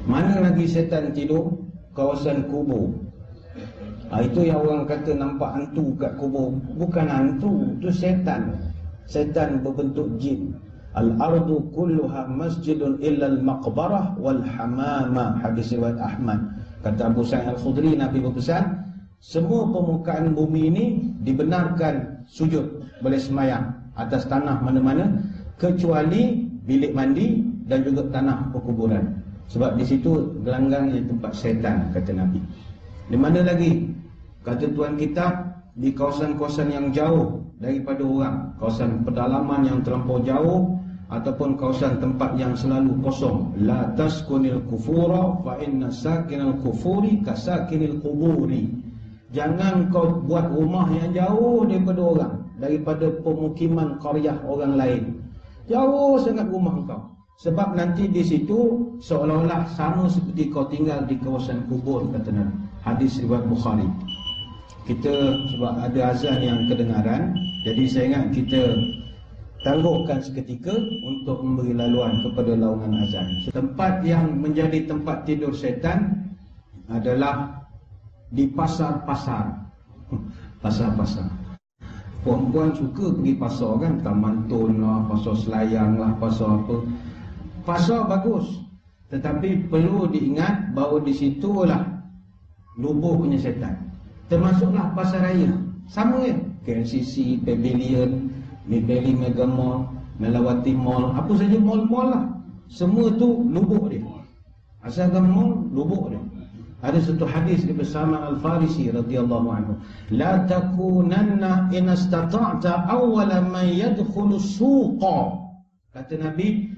Mana lagi setan tidur? Kawasan kubur. Itu yang orang kata nampak hantu kat kubur. Bukan hantu, itu setan. Setan berbentuk jin. Al-ardu kulluha masjidun illa al-maqbarah wal-hamama. Hadis riwayat Ahmad. Kata Abu Sa'id Al-Khudri, Nabi berpesan, semua permukaan bumi ini dibenarkan sujud, boleh semayang atas tanah mana-mana kecuali bilik mandi dan juga tanah perkuburan. Sebab di situ gelanggang yang tempat setan, kata Nabi. Di mana lagi? Kata tuan kitab, di kawasan-kawasan yang jauh daripada orang, kawasan pedalaman yang terlampau jauh, ataupun kawasan tempat yang selalu kosong. La taskunil kufura fa inna sakinal kufuri kasakinil kuburi. Jangan kau buat rumah yang jauh daripada orang, daripada pemukiman qaryah orang lain. Jauh sangat rumah kau. Sebab nanti di situ seolah-olah sama seperti kau tinggal di kawasan kubur, kata Nabi. Hadis riwayat Bukhari. Kita sebab ada azan yang kedengaran, jadi saya ingat kita tangguhkan seketika untuk memberi laluan kepada laungan azan. Tempat yang menjadi tempat tidur setan adalah di pasar-pasar. Pasar-pasar. Puan-puan suka pergi pasar kan, Taman Tun lah, pasar Selayang lah, pasar apa. Pasar bagus, tetapi perlu diingat bahawa di situlah lubuknya setan. Termasuklah pasar raya, sama ya, KLCC, Pavilion, Mibeli Mega Mall, Melawati Mall, apa saja mall-mall lah, semua tu lubuk dia. Asalkan mall, lubuk dia. Ada satu hadis daripada Salman Al-Farisi radhiyallahu anhu, la takunanna in istata'ta awwala man yadkhulu suqa. Kata Nabi,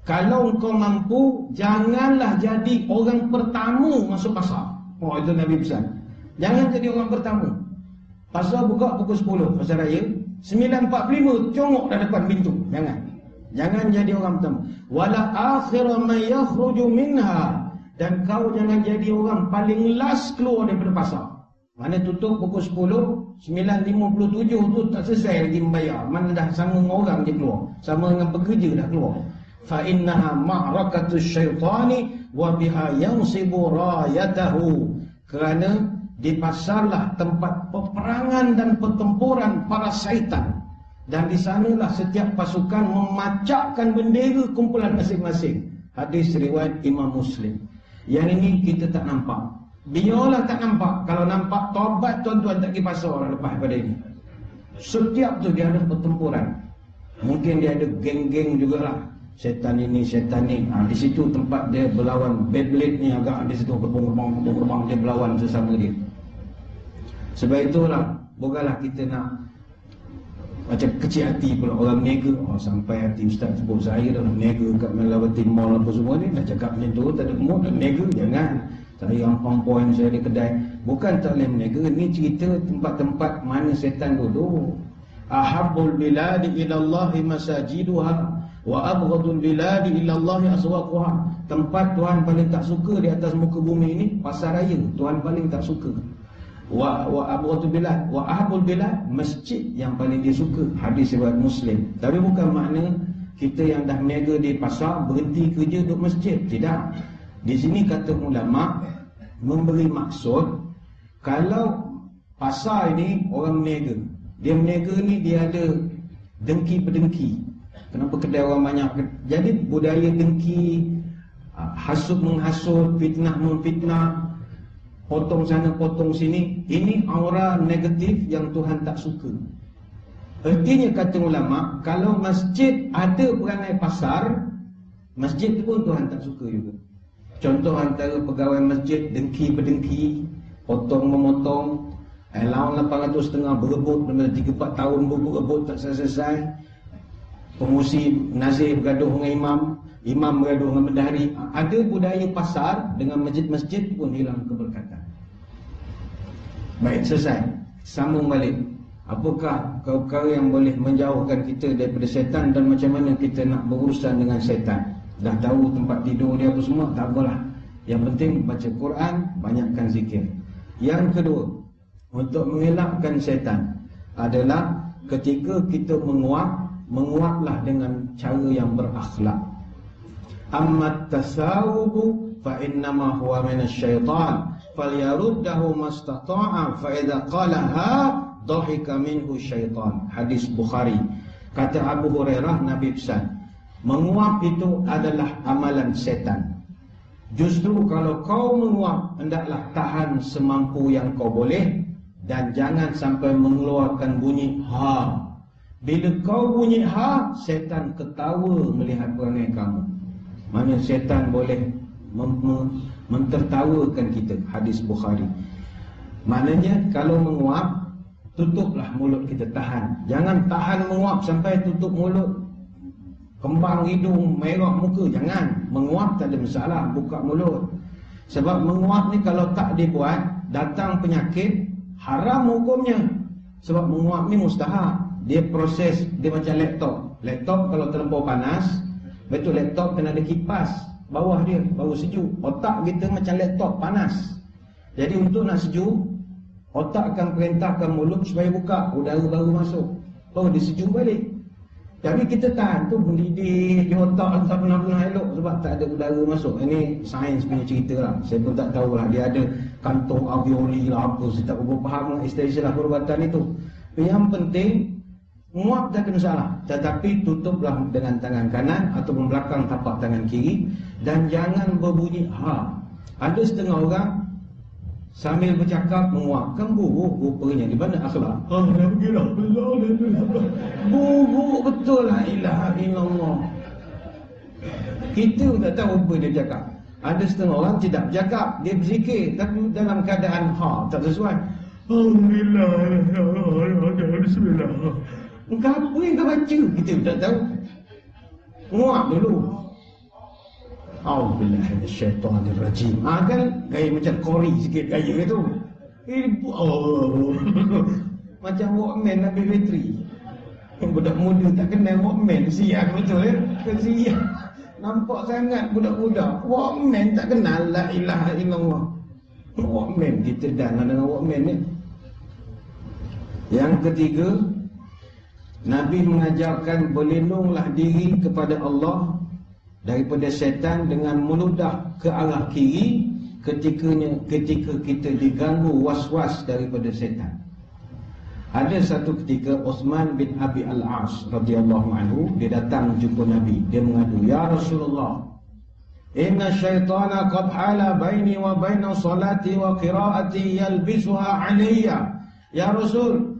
kalau engkau mampu, janganlah jadi orang pertama masuk pasar. Oh, itu Nabi pesan. Jangan jadi orang pertama. Pasar buka pukul 10, pasar raya 9.45 congok dah depan pintu. Jangan jadi orang pertama. Wala akhira man yakhruju minha. Dan kau jangan jadi orang paling last keluar daripada pasar. Mana tutup pukul 10, 9.57 tu tak selesai lagi membayar. Mana dah sama dengan orang je keluar, sama dengan pekerja dah keluar. fa innaha ma'rakatus syaitani wa biha yansibu rayatahu. Kerana di pasarlah tempat peperangan dan pertempuran para syaitan, dan di sanalah setiap pasukan memacakkan bendera kumpulan masing-masing. Hadis riwayat Imam Muslim. Yang ini kita tak nampak. Biarlah tak nampak. Kalau nampak, taubat tuan-tuan tak pergi pasar orang lepas pada ini. Setiap tu dia ada pertempuran. Mungkin dia ada geng-geng jugalah. Setan ini, setan ni. Di situ tempat dia berlawan. Beyblade ni agak di situ gerbang-gerbang dia berlawan sesama dia. Sebab itulah, bukanlah kita nak macam kecil hati pula orang niaga. Sampai hati ustaz sebut saya dalam niaga kat Melawati Mall apa semua ni. Dah cakap macam tu, tak ada mood nak niaga. Jangan. Saya ampang poin saya di kedai. Bukan tak boleh meniaga. Ni cerita tempat-tempat mana setan duduk. Ahabbul biladi ilallahi masajiduha wa abghadul biladi ilallahi aswaquha. Tempat Tuhan paling tak suka di atas muka bumi ini pasar raya. Tuhan paling tak suka. Wa abghadul bilad wa ahabbul bilad, masjid yang paling dia suka. Hadis riwayat Muslim. Tapi bukan makna kita yang dah meniaga di pasar berhenti kerja duduk masjid. Tidak. Di sini kata ulama memberi maksud, kalau pasar ini orang meniaga, dia meniaga ni dia ada dengki pedengki. Kenapa kedai orang banyak? Jadi budaya dengki, hasut menghasut, fitnah memfitnah, potong sana potong sini, ini aura negatif yang Tuhan tak suka. Artinya kata ulama, kalau masjid ada perangai pasar, masjid tu pun Tuhan tak suka juga. Contoh antara pegawai masjid dengki-berdengki, potong-memotong, allowance 850 berebut, 3-4 tahun berebut tak selesai. Pengusi nazir bergaduh dengan imam, imam bergaduh dengan bendahari. Ada budaya pasar dengan masjid-masjid pun hilang keberkatan. Baik, selesai. Sambung balik. Apakah perkara yang boleh menjauhkan kita daripada setan dan macam mana kita nak berurusan dengan setan? Dah tahu tempat tidur dia apa semua, tak apalah. Yang penting baca Quran, banyakkan zikir. Yang kedua, untuk mengelakkan setan adalah ketika kita menguatlah dengan cara yang berakhlak. Ammat tasawubu fa innama huwa minasyaitan falyaruddahu mastata'a fa idza qalaha dhahika minhu syaitan. Hadis Bukhari. Kata Abu Hurairah, Nabi pesan, menguap itu adalah amalan setan. Justru kalau kau menguap, hendaklah tahan semampu yang kau boleh dan jangan sampai mengeluarkan bunyi ha. Bila kau bunyi ha, setan ketawa melihat perangai kamu. Mana setan boleh mentertawakan kita. Hadis Bukhari. Maknanya kalau menguap, tutuplah mulut kita, tahan. Jangan tahan menguap sampai tutup mulut, kembang hidung, merah muka. Jangan. Menguap tak ada masalah, buka mulut. Sebab menguap ni kalau tak dibuat, datang penyakit, haram hukumnya. Sebab menguap ni mustahak. Dia proses, dia macam laptop. Laptop kalau terlampau panas, betul laptop kena ada kipas bawah dia, baru sejuk. Otak kita macam laptop, panas. Jadi untuk nak sejuk, otak akan perintahkan mulut supaya buka, udara baru masuk, baru dia sejuk balik. Tapi kita tahan tu mendidih di otak, tak pernah elok sebab tak ada udara masuk. Ini sains punya cerita lah. Saya pun tak tahulah dia ada kantong alveoli lah apa. Saya tak berapa faham istilah perubatan itu. Yang penting, muap tak ada masalah. Tetapi tutuplah dengan tangan kanan ataupun belakang tapak tangan kiri. Dan jangan berbunyi ha. Ada setengah orang sambil bercakap menguap. Kan buruk rupanya. Di mana akhlak? Buruk betul. La ilaha illallah. Kita tak tahu apa dia cakap. Ada setengah orang tidak bercakap, dia berzikir tapi dalam keadaan tak sesuai. Alhamdulillah, bismillah. Engkau apa yang kau baca? Kita tak tahu. Nguap dulu. A'udzubillahi minasyaitonirrajim. Kan gaya macam kori sikit gaya tu. Macam Walkman habis bateri. Budak muda tak kenal Walkman, siang betul ya? Kesian. Nampak sangat budak-budak. Walkman tak kenal, la ilaha illallah. Walkman, kita dah dengan Walkman ni. Yang ketiga, Nabi mengajarkan berlindunglah diri kepada Allah daripada setan dengan meludah ke arah kiri ketika kita diganggu was-was daripada setan. Ada satu ketika Uthman bin Abi Al-As radhiyallahu anhu, dia datang jumpa Nabi. Dia mengadu, "Ya Rasulullah, inna syaitana qad hala baini wa baina salati wa qiraati yalbisuha alayya." Ya Rasul,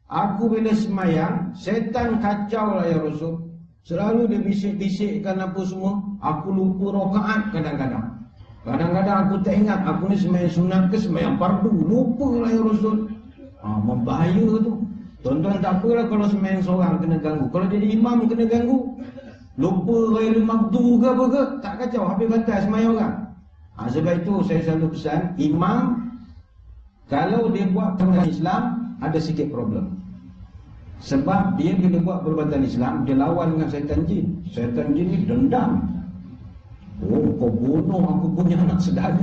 aku bila semayang, setan kacau lah ya Rasul. Selalu dia bisik-bisikkan apa semua. Aku lupa rakaat kadang-kadang. Kadang-kadang aku tak ingat aku ni semayang sunat ke semayang fardu. Lupa lah ya Rasul. Membahaya tu. Tuan-tuan tak apalah kalau semayang seorang kena ganggu. Kalau jadi imam kena ganggu, lupa ghairul maghdu ke apa ke, tak kacau, habis batal semayang orang. Sebab itu saya selalu pesan, imam kalau dia buat perbuatan Islam, ada sikit problem. Sebab dia bila buat perbuatan Islam, dia lawan dengan syaitan jin. Syaitan jin ni dendam. Oh, kau bunuh aku punya anak saudara,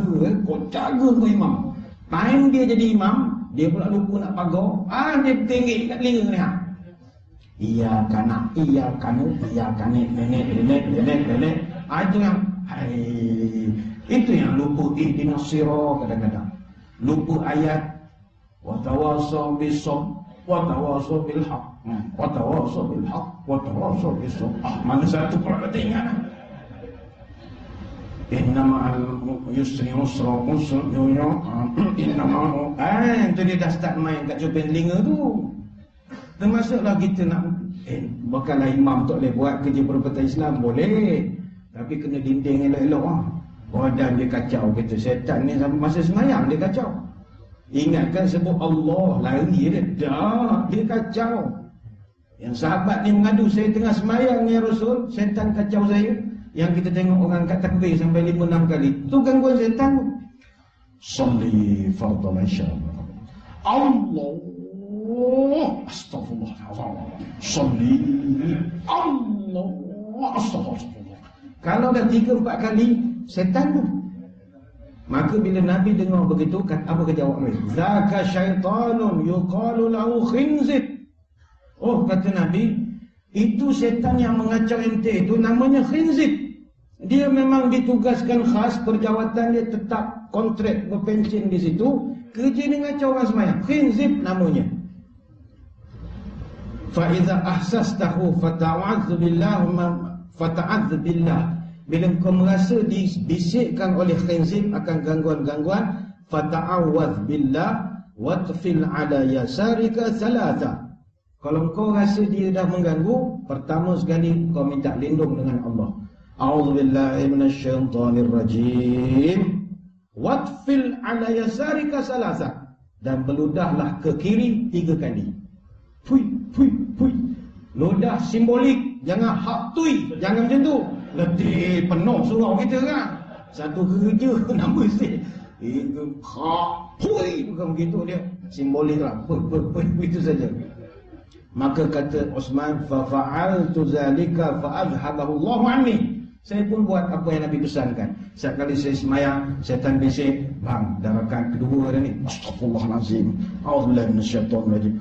kau jaga kau imam. Time dia jadi imam, dia pula lupa nak pagar. Dia tinggi kat telinga ni. Iya kanak, iya kanu, iya kanek, nenek. Itu yang lupa ihdinas sirah kadang-kadang. Lupa ayat wa tawassaw bis-sabr wa tawassaw bil haqq. Wa tawassaw bil haqq wa tawassaw bis-sabr. Mana satu pula tak ingat. Inna ma'al yusri usra inna ma'al itu dia dah start main kat cuping telinga tu. Termasuklah kita nak bukanlah imam tak boleh buat kerja perbuatan Islam, boleh, tapi kena dinding elok-elok dan dia kacau kita. Setan ni masa semayang dia kacau. Ingatkan sebut Allah, lari dia kacau. Yang sahabat ni mengadu, saya tengah semayang ya Rasul, setan kacau saya. Yang kita tengok orang kat takbir sampai 5-6 kali, tu gangguan setan tu. Salli fardhu isya. Allah, astagfirullah. Salli Allah, astagfirullah. Kalau dah 3-4 kali setan tu. Maka bila Nabi dengar begitu, apa kata jawab Nabi? Zaka syaitanun yuqalu lahu khinzib. Oh, kata Nabi, itu setan yang mengacau ente itu namanya khinzib. Dia memang ditugaskan khas, perjawatan dia tetap kontrak berpencin di situ. Kerja dia ngacau orang semayang. Khinzib namanya. Fa iza ahsastahu fata'adz billah. Bila kau merasa dibisikkan oleh khinzib akan gangguan-gangguan, fata'awwadz billah watfil ala yasarika thalatha. Kalau kau rasa dia dah mengganggu, pertama sekali kau minta lindung dengan Allah. A'udzubillahi minasyaitonir rajim. Watfil ala yasarika salasa. Dan berludahlah ke kiri 3 kali. Pui. Ludah simbolik, jangan hak tui, jangan macam tu. Letih penuh surau kita kan. Satu kerja nama si. Pui, bukan begitu dia. Simbolik lah. Pui, itu saja. Maka kata Uthman, fa fa'altu zalika fa adhhabahu Allahu anni. Saya pun buat apa yang Nabi pesankan. Setiap kali saya semayang, setan bisik, bang, dah rakaat kedua dah ni. Astaghfirullahalazim. A'udzubillahi minasyaitonir rajim.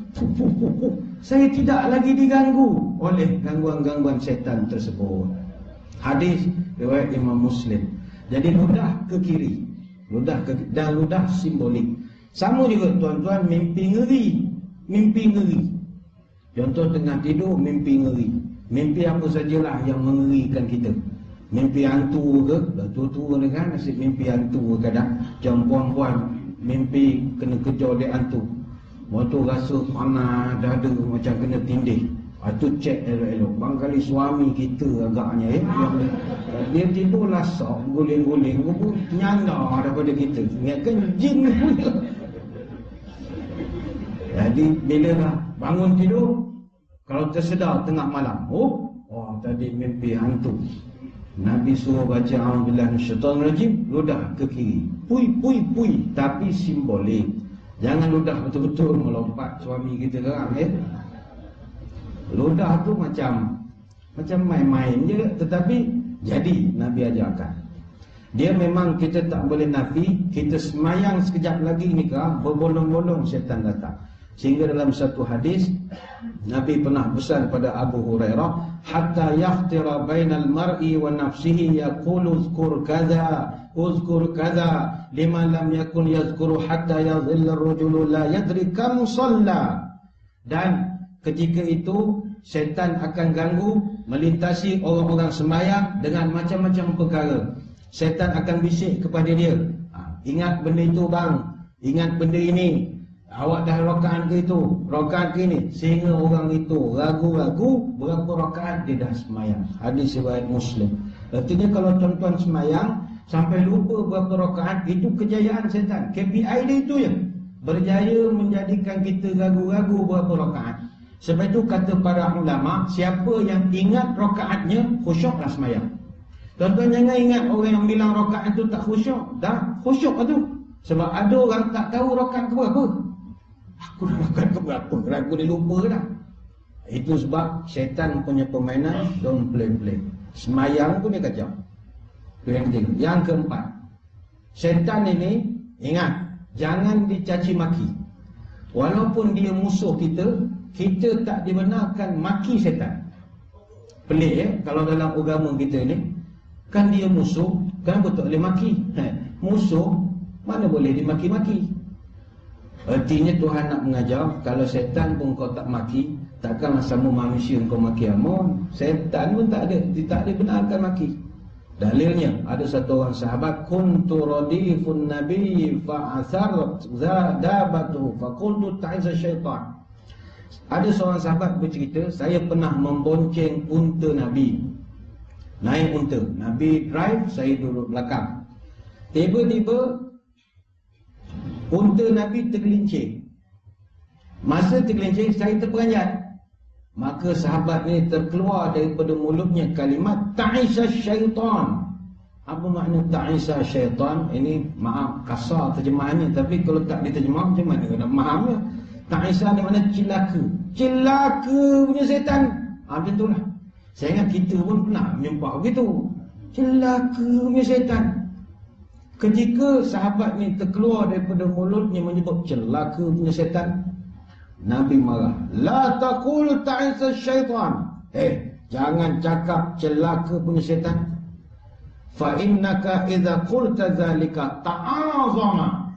Saya tidak lagi diganggu oleh gangguan-gangguan setan tersebut. Hadis riwayat Imam Muslim. Jadi ludah ke kiri, dan ludah simbolik. Sama juga tuan-tuan, mimpi ngeri. Contoh tengah tidur mimpi ngeri. Mimpi apa sajalah yang mengerikan kita. Mimpi hantu ke, dah tua-tua ni kan asyik mimpi hantu kadang. Macam puan-puan mimpi kena kejar oleh hantu. Waktu rasa panas dada macam kena tindih. Itu cek elok-elok. Barangkali suami kita agaknya dia tidur lasak, guling-guling, nyanda daripada kita. Ingatkan jin punya. Jadi bila dah bangun tidur, kalau tersedar tengah malam, tadi mimpi hantu. Nabi suruh baca a'udzubillahi minasyaitonir rajim, ludah ke kiri. Pui, tapi simbolik. Jangan ludah betul-betul melompat suami kita kan, Ludah tu macam main-main je, tetapi jadi Nabi ajarkan. Dia memang kita tak boleh nafi, kita semayang sekejap lagi ni kan, berbolong-bolong syaitan datang. Sehingga dalam satu hadis Nabi pernah pesan pada Abu Hurairah, hatta yahtira bainal mar'i wa nafsihi yaqulu uzkur kadza liman lam yakun yazkuru hatta yadhilla ar-rajulu la yadri kam shalla. Dan ketika itu syaitan akan ganggu melintasi orang-orang sembahyang dengan macam-macam perkara. Syaitan akan bisik kepada dia, ingat benda itu bang, ingat benda ini, awak dah rakaat ke itu, rakaat ke ini, sehingga orang itu ragu-ragu berapa rakaat dia dah sembahyang. Hadis riwayat Muslim. Artinya kalau tuan-tuan sembahyang sampai lupa berapa rakaat, itu kejayaan syaitan. KPI dia itu ya, berjaya menjadikan kita ragu-ragu berapa rakaat. Sebab itu kata para ulama, siapa yang ingat rakaatnya, khusyuklah sembahyang. Tuan-tuan jangan ingat orang yang bilang rakaat itu tak khusyuk. Dah khusyuk itu. Sebab ada orang tak tahu rakaat ke berapa. Aku dah rakaat ke berapa, aku dah lupa dah. Itu sebab syaitan punya permainan, don't play. Sembahyang pun dia kacau. Itu yang ketiga. Yang keempat, syaitan ini, ingat, jangan dicaci maki. Walaupun dia musuh kita, kita tak dibenarkan maki syaitan. Pelik ya, kalau dalam agama kita ni, kan dia musuh, kenapa tak boleh maki? Musuh, mana boleh dimaki-maki? Artinya Tuhan nak mengajar, kalau syaitan pun kau tak maki, takkanlah sama manusia kau maki amun. Syaitan pun tak dibenarkan maki. Dalilnya, ada satu orang sahabat, kuntu radifun nabi fa'asarat zadabatuhu faqultu ta'iza syaitan. Ada seorang sahabat bercerita, saya pernah membonceng unta Nabi. Naik unta, Nabi drive, saya duduk belakang. Tiba-tiba unta Nabi tergelincir. Masa tergelincir, saya terperanjat. Maka sahabat ni terkeluar daripada mulutnya kalimat ta'isa syaitan. Apa makna ta'isa syaitan? Ini maaf kasar terjemahannya, tapi kalau tak diterjemah macam mana nak fahamnya? Ta'isa ni makna cilaka. Cilaka punya syaitan. Macam itulah. Saya ingat kita pun pernah menyembah begitu. Celaka punya syaitan. Ketika sahabat ni terkeluar daripada mulutnya menyebut celaka punya syaitan, Nabi marah. La taqul ta'isa syaitan. Jangan cakap celaka punya syaitan. Fa innaka idza qulta zalika ta'azama.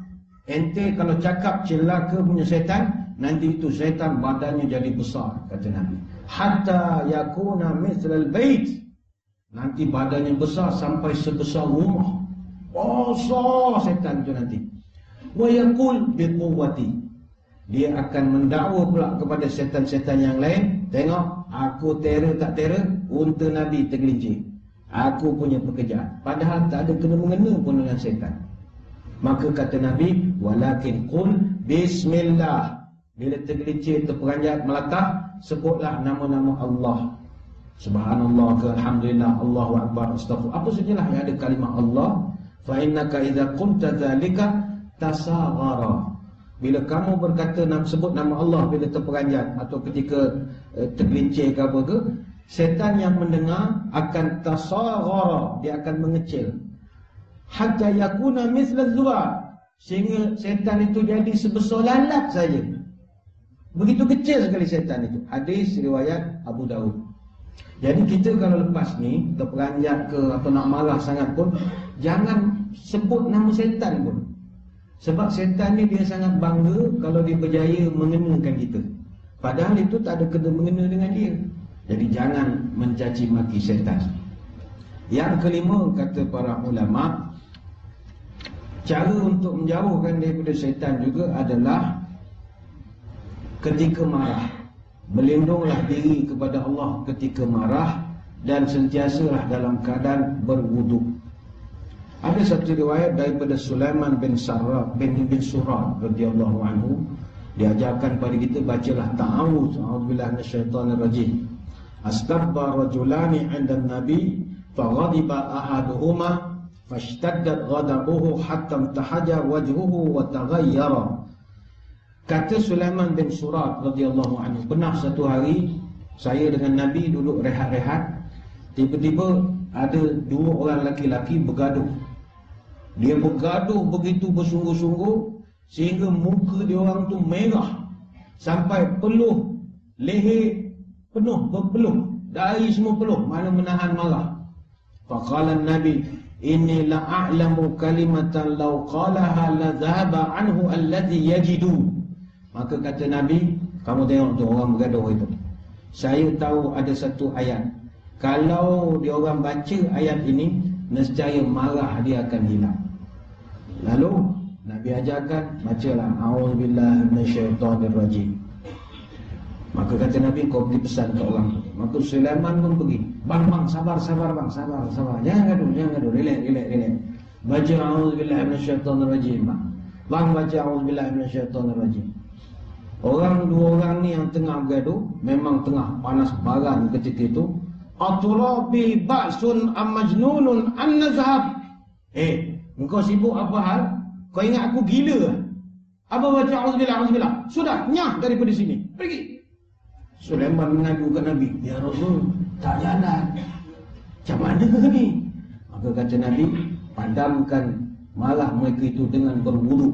Ente kalau cakap celaka punya syaitan, nanti itu syaitan badannya jadi besar, kata Nabi. Hatta yakuna mithlal bait. Nanti badannya besar sampai sebesar rumah. Besar syaitan itu nanti. Wa yaqul bi quwwati. Dia akan mendakwa pula kepada syaitan-syaitan yang lain. Tengok, aku terror tak terror, unta Nabi tergelincir. Aku punya pekerjaan. Padahal tak ada kena-mengena pun dengan syaitan. Maka kata Nabi, walakin qul bismillah. Bila tergelincir, terperanjat, melatah, sebutlah nama-nama Allah. Subhanallah ke Alhamdulillah, Allahu Akbar, Astaghfirullah. Apa sajalah yang ada kalimah Allah. Fa innaka idza qulta dzalika tasaghara. Bila kamu berkata sebut nama Allah bila terperanjat atau ketika tergelincir ke apa ke, syaitan yang mendengar akan tasaghara, dia akan mengecil. Hatta yakuna mithla dzura, sehingga syaitan itu jadi sebesar lalat saja. Begitu kecil sekali syaitan itu. Hadis riwayat Abu Daud. Jadi kita kalau lepas ni terperanjat ke atau nak marah sangat pun, jangan sebut nama syaitan pun. Sebab syaitan ni dia sangat bangga kalau dia berjaya mengenakan kita. Padahal itu tak ada kena mengena dengan dia. Jadi jangan mencaci maki syaitan. Yang kelima, kata para ulama, cara untuk menjauhkan daripada syaitan juga adalah ketika marah. Berlindunglah diri kepada Allah ketika marah dan sentiasalah dalam keadaan berwuduk. Ada satu riwayat daripada Sulaiman bin Surad radhiyallahu anhu, diajarkan pada kita bacalah ta'awuz, a'udzubillahi minasyaitonir rajim. Astabba rajulani 'inda an-nabi faghadiba ahaduhuma fashtaddat ghadabuhu hatta tahaja wajhuhu wa taghayyara. Kata Sulaiman bin Surad radhiyallahu anhu, pernah satu hari saya dengan Nabi duduk rehat-rehat, tiba-tiba ada dua orang laki-laki bergaduh. Dia bergaduh begitu bersungguh-sungguh sehingga muka dia orang tu merah. sampai peluh leher penuh berpeluh, dari semua peluh, mana menahan marah. Faqala Nabi, inni la a'lamu kalimatan law qalaha la dhahaba anhu alladhi yajidu. Maka kata Nabi, kamu tengok tu orang bergaduh itu, saya tahu ada satu ayat, kalau dia orang baca ayat ini, nescaya marah dia akan hilang. Lalu Nabi ajarkan, bacalah a'udzubillahi minasyaitonirrajim. Maka kata Nabi, kau pergi pesan ke orang tu. Maka Sulaiman pun pergi, bang sabar bang, sabar, jangan gaduh, relax. Baca a'udzubillahi minasyaitonirrajim bang, baca a'udzubillahi minasyaitonirrajim. Dua orang ni yang tengah bergaduh, memang tengah panas baran ketika itu. Aturabi ba'sun am majnunun an nazhab. Engkau sibuk apa hal? Kau ingat aku gila? Apa baca auzubillah? Sudah, nyah daripada sini, pergi. Sulaiman mengadu ke Nabi, ya Rasul, tak jalan, macam mana ni? Maka kata Nabi, padamkan marah mereka itu dengan berwuduk.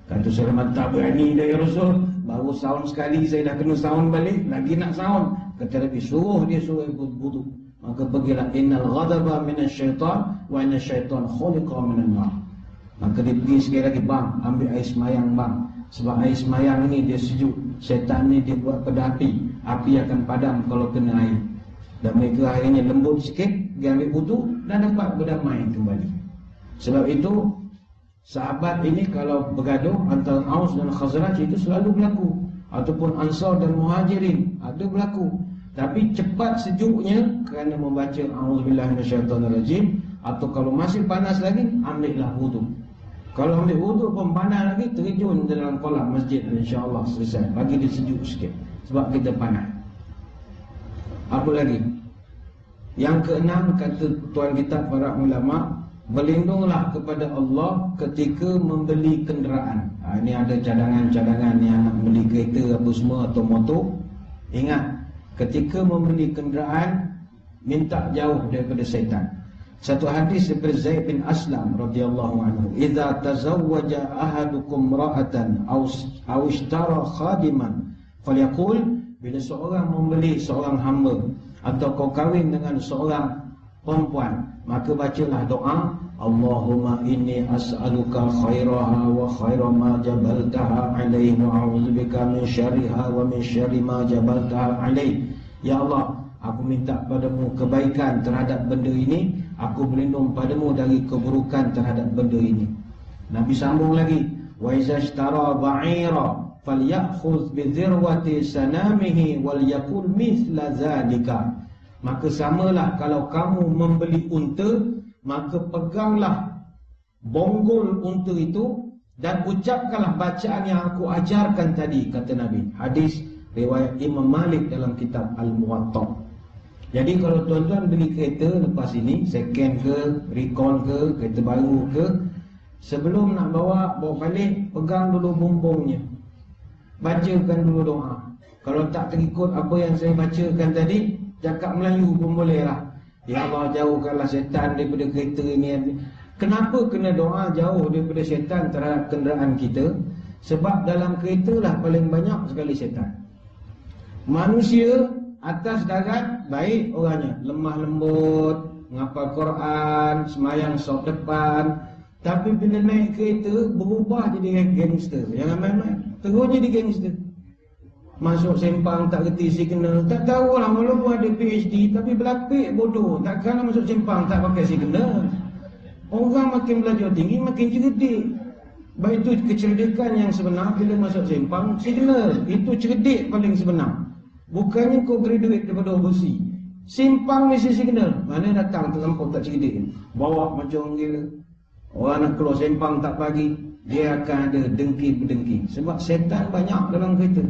Kata Sulaiman, tak berani dah ya Rasul, baru sound sekali saya dah kena sound balik, lagi nak sound. Kata Nabi, suruh berwuduk. Maka pergilah, innal ghadaba minasyaitan wa innasyaitan khuliqa minan nar. Maka dia pergi sekali lagi, bang, ambil air semayang bang, sebab air semayang ni dia sejuk, syaitan ni dia buat pada api akan padam kalau kena air. Dan mereka akhirnya lembut sikit, dia ambil wuduk dan dapat berdamai kembali. Sebab itu sahabat ini kalau bergaduh antara Aus dan Khazraj itu selalu berlaku, ataupun Ansar dan Muhajirin ada berlaku. Tapi cepat sejuknya kerana membaca a'udzubillahi minasyaitonirrajim, atau kalau masih panas lagi, ambillah wuduk. Kalau ambil wuduk pun panas lagi, terjun dalam kolam masjid, insya-Allah selesai. Bagi dia sejuk sikit sebab kita panas. Apa lagi? Yang keenam, kata tuan kita para ulama, berlindunglah kepada Allah ketika membeli kenderaan. Ini ada cadangan-cadangan yang nak beli kereta apa semua atau motor. Ingat, ketika membeli kenderaan, minta jauh daripada syaitan. Satu hadis daripada Zaid bin Aslam radhiyallahu anhu, "Idza tazawwaja ahadukum ra'atan aw ishtara khadiman falyaqul," bila seorang membeli seorang hamba atau kau kahwin dengan seorang perempuan, maka bacalah doa, Allahumma inni as'aluka khairaha wa khaira ma jabaltaha alaihi wa a'udzubika min syarriha wa min syarri ma jabaltaha alaihi. Ya Allah, aku minta padamu kebaikan terhadap benda ini, aku berlindung padamu dari keburukan terhadap benda ini. Nabi sambung lagi, wa iza ishtara ba'ira falyakhudh bi dhirwati sanamihi wal yakul mithla zalika. Maka samalah kalau kamu membeli unta, maka peganglah bonggol unta itu dan ucapkanlah bacaan yang aku ajarkan tadi, kata Nabi. Hadis riwayat Imam Malik dalam kitab Al-Muwatta. Jadi kalau tuan-tuan beli kereta lepas ini, second ke, recon ke, kereta baru ke, sebelum nak bawa balik, pegang dulu bumbungnya, bacakan dulu doa. Kalau tak terikut apa yang saya bacakan tadi, cakap Melayu pun boleh lah. Ya Allah, jauhkanlah syaitan daripada kereta ini. Kenapa kena doa jauh daripada syaitan terhadap kenderaan kita? Sebab dalam kereta lah paling banyak sekali syaitan. Manusia atas darat baik orangnya, lemah lembut, menghafal Quran, semayang soft depan. Tapi bila naik kereta berubah jadi gangster. Jangan main-main, terus jadi gangster. Masuk sempang tak reti signal, tak tahulah walaupun ada PhD tapi berlapik bodoh. Takkanlah masuk sempang tak pakai signal. Orang makin belajar tinggi makin cerdik. Baik itu kecerdikan yang sebenar bila masuk sempang signal. Itu cerdik paling sebenar. Bukannya kau graduate daripada overseas, simpang mesti signal. Mana datang terlampau tak cerdik, bawa macam gila. Orang nak keluar sempang tak pagi, dia akan ada dengki-berdengki. Sebab setan banyak dalam kereta.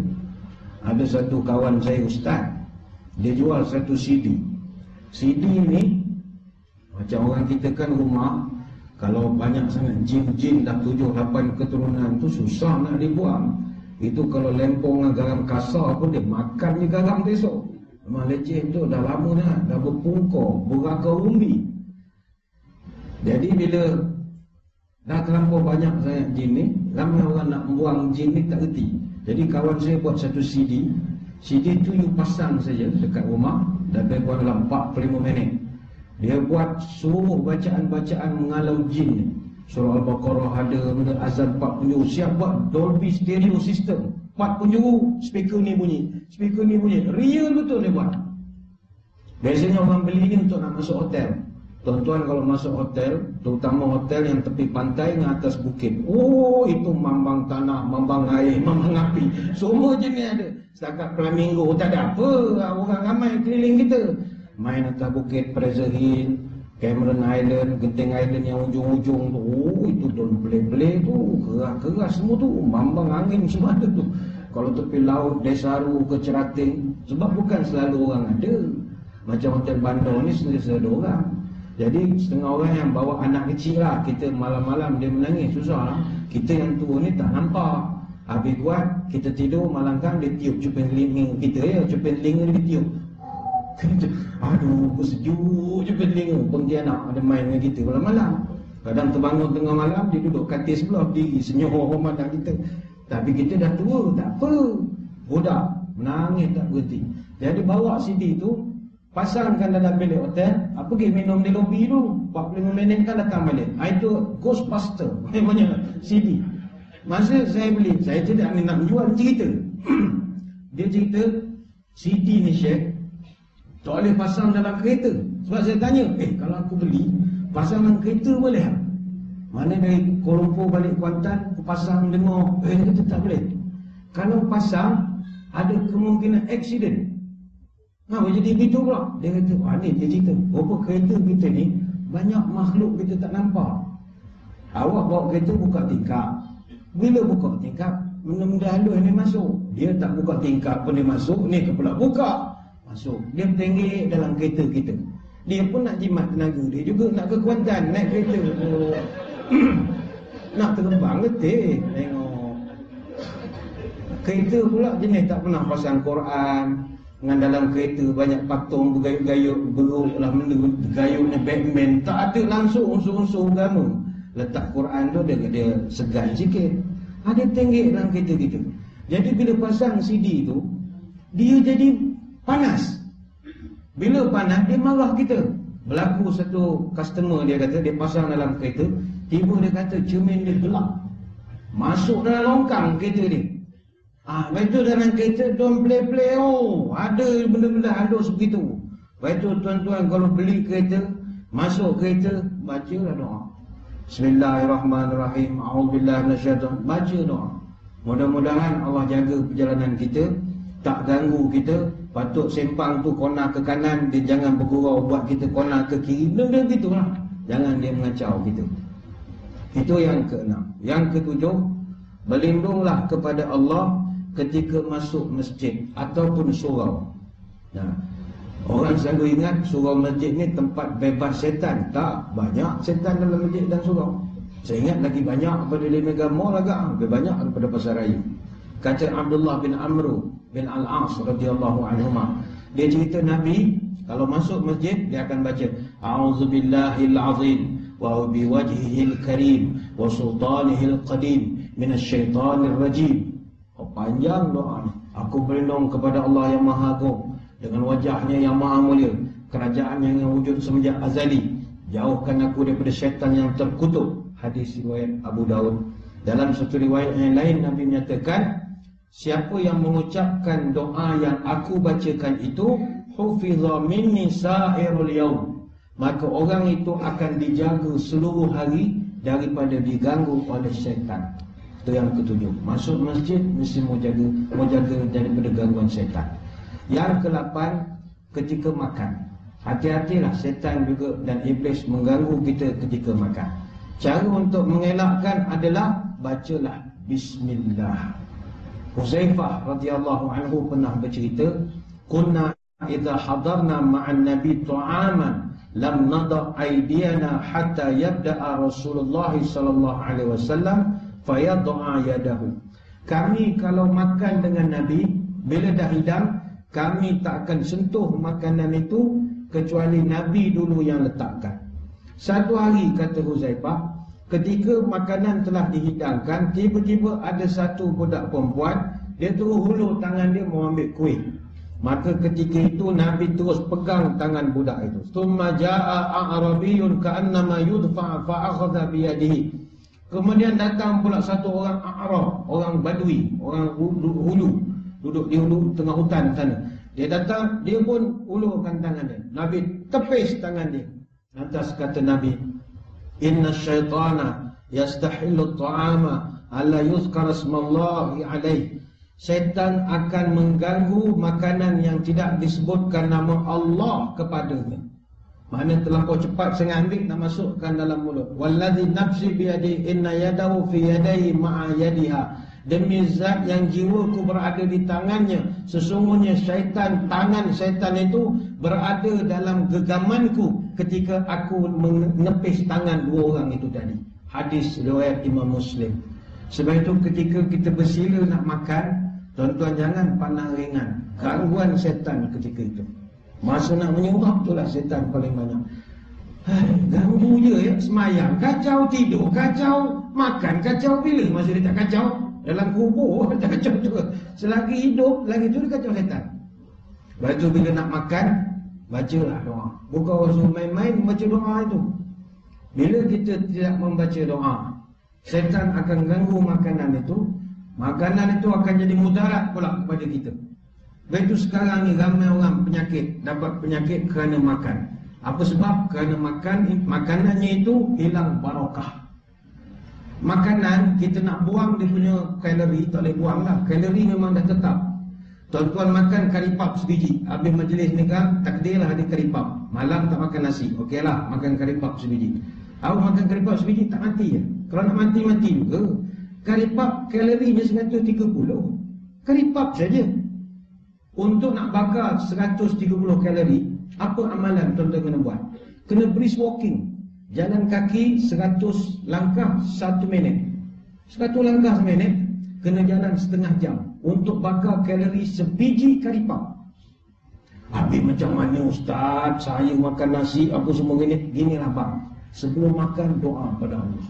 Ada satu kawan saya ustaz, dia jual satu CD. CD ni macam orang kita kan rumah, kalau banyak sangat jin-jin dah 7-8 keturunan tu susah nak dibuang. Itu kalau lempong dengan garam kasar pun dia makan je garam besok. Memang leceh tu, dah lama dah berpungkor, berakar umbi. Jadi bila Dah terlampau banyak sangat jin ni, ramai orang nak buang jin ni tak erti. Jadi kawan saya buat satu CD. CD tu you pasang saja dekat rumah, dan lebih kurang dalam 45 minit. Dia buat seluruh bacaan-bacaan mengalau jin ni. Surah Al-Baqarah ada, azan 4 penjuru, siap buat Dolby Stereo System. 4 penjuru, speaker ni bunyi, speaker ni bunyi. Real betul dia buat. Biasanya orang beli ni untuk nak masuk hotel. Tuan-tuan kalau masuk hotel, terutama hotel yang tepi pantai dengan atas bukit, oh itu mambang tanah, mambang air, mambang api, semua jenis ada. Setakat Flamingo tak ada apa, orang ramai keliling kita. Main atas bukit Fraser Hill, Cameron Island, Genting Island yang ujung-ujung tu, oh itu Don Play tu, keras-keras semua tu, mambang angin semua ada tu. Kalau tepi laut, Desaru ke Cerating, sebab bukan selalu orang ada. Macam hotel Bandar ni sendiri ada orang. Jadi setengah orang yang bawa anak kecil lah, kita malam-malam dia menangis, susah lah. Kita yang tua ni tak nampak. Habis kuat, kita tidur malangkan dia tiup cuping telinga kita ya, cuping telinga dia tiup. Kita, aduh sejuk cuping telinga. Pontianak ada main dengan kita malam-malam. Kadang terbangun tengah malam, dia duduk katil sebelah, berdiri senyum memandang kita. Tapi kita dah tua, tak apa. Budak, menangis tak berhenti. Jadi bawa CD tu, pasangkan dalam bilik hotel, pergi minum di lobi dulu, 45 minit kan datang balik. Itu Ghostbuster, namanya CD. Masa saya beli, saya tidak nak menjual, cerita. Dia cerita, CD ni Syekh, tak boleh pasang dalam kereta. Sebab saya tanya, kalau aku beli, pasang dalam kereta boleh tak? Mana dari Kuala Lumpur balik Kuantan, aku pasang dengar, kata tak boleh. Kalau pasang, ada kemungkinan accident. Jadi begitu pula. Dia kata, ni dia cerita, berapa kereta kita ni banyak makhluk kita tak nampak. Awak bawa kereta buka tingkap. Bila buka tingkap, benda-benda halus ni masuk. Dia tak buka tingkap pun dia masuk, ni kepala buka masuk. Dia bertenggek dalam kereta kita. Dia pun nak jimat tenaga, dia juga nak ke Kuantan naik kereta. Nak terbang letih. Tengok kereta pula jenis tak pernah pasang Quran. Dengan dalam kereta banyak patung bergayut-gayut, beruk lah benda, gayutnya Batman. Tak ada langsung unsur-unsur agama. Letak Quran tu dia segan sikit. Ada tenggek dalam kereta kita. Jadi bila pasang CD tu, dia jadi panas. Bila panas, dia marah kita. Berlaku satu customer, dia kata, dia pasang dalam kereta, tiba dia kata cermin dia gelap. Masuk dalam longkang kereta dia. Lepas tu dalam kereta don't play, ada benda-benda halus begitu. Lepas tu tuan-tuan kalau beli kereta, masuk kereta, bacalah doa. Bismillahirrahmanirrahim, a'udzubillahi minasyaitan. Baca doa. Mudah-mudahan Allah jaga perjalanan kita, tak ganggu kita. Patut sempang tu kona ke kanan, dia jangan bergurau buat kita kona ke kiri. Benda begitulah. Jangan dia mengacau kita. Itu yang keenam. Yang ketujuh, berlindunglah kepada Allah ketika masuk masjid ataupun surau. Orang selalu ingat surau masjid ni tempat bebas setan. Tak, banyak setan dalam masjid dan surau. Saya ingat lagi banyak pada Mega Mall agak, lebih banyak daripada Pasar Raya. Kata Abdullah bin Amr bin Al-As radhiyallahu anhuma, dia cerita Nabi kalau masuk masjid dia akan baca A'udzubillahil azim wa biwajhihil karim wa sultanihil qadim minasyaitonir rajim. Panjang doa ni. Aku berlindung kepada Allah yang Maha Agung dengan wajahnya yang Maha Mulia, kerajaan yang wujud semenjak azali. Jauhkan aku daripada syaitan yang terkutuk. Hadis riwayat Abu Daud. Dalam satu riwayat yang lain Nabi menyatakan, siapa yang mengucapkan doa yang aku bacakan itu, hufiza minni sa'irul yaum, maka orang itu akan dijaga seluruh hari daripada diganggu oleh syaitan. Itu yang ketujuh. Masuk masjid mesti mau jaga daripada gangguan syaitan. Yang ke-8, ketika makan. Hati-hatilah syaitan juga dan iblis mengganggu kita ketika makan. Cara untuk mengelakkan adalah bacalah bismillah. Huzaifah radhiyallahu anhu pernah bercerita, kunna idza hadarna ma'an nabi ta'aman lam nada' aydiyana hatta yabda'a Rasulullah sallallahu alaihi wasallam fayad'a yadahu. Kami kalau makan dengan Nabi, bila dah hidang, kami tak akan sentuh makanan itu kecuali Nabi dulu yang letakkan. Satu hari, kata Huzaifah, ketika makanan telah dihidangkan, tiba-tiba ada satu budak perempuan, dia terus hulur tangan dia mau ambil kuih. Maka ketika itu Nabi terus pegang tangan budak itu. Tsumma jaa a'rabiyyun ka'annama yudfa fa akhadha bi yadihi. Kemudian datang pula satu orang A'rab, orang Badui, orang hulu, duduk di hulu tengah hutan sana. Dia datang, dia pun ulurkan tangan dia. Nabi tepis tangan dia. Lantas kata Nabi, inna syaitana yastahillu ta'ama alla yuzkara ismallahi alaih. Syaitan akan mengganggu makanan yang tidak disebutkan nama Allah kepadanya. Mana terlampau cepat saya ambil nak masukkan dalam mulut. Wallazi nafsi biyadi inna yadahu fi yadayhi ma'a yadiha. Demi zat yang jiwaku berada di tangannya, sesungguhnya syaitan, tangan syaitan itu berada dalam genggamanku ketika aku menepis tangan dua orang itu tadi. Hadis riwayat Imam Muslim. Sebab itu ketika kita bersila nak makan, tuan-tuan jangan pandang ringan gangguan syaitan ketika itu. Masa nak menyembah itulah syaitan paling banyak. Ganggu je ya, semayang kacau, tidur kacau, makan kacau. Bila masa dia tak kacau? Dalam kubur tak kacau juga. Selagi hidup lagi tu dia kacau syaitan. Lepas tu bila nak makan, bacalah doa. Bukan orang main-main baca doa itu. Bila kita tidak membaca doa, syaitan akan ganggu makanan itu. Makanan itu akan jadi mudarat pula kepada kita. Begitu sekarang ni ramai orang penyakit, dapat penyakit kerana makan. Apa sebab? Kerana makanannya itu hilang barakah. Makanan kita nak buang dia punya kalori, tak boleh buang lah. Kalori memang dah tetap. Tuan-tuan makan karipap sebiji, habis majlis ni kan takdirlah ada karipap. Malam tak makan nasi, okeylah makan karipap sebiji. Awak makan karipap sebiji tak mati ya? Kalau nak mati, mati juga. Karipap kalorinya 130. Karipap saja. Untuk nak bakar 130 kalori, apa amalan tuan-tuan kena buat? Kena brisk walking. Jalan kaki 100 langkah 1 minit. 100 langkah seminit, kena jalan setengah jam untuk bakar kalori sebiji karipap. Habis macam mana ustaz, saya makan nasi apa semua gini? Ginilah bang, sebelum makan doa pada Allah.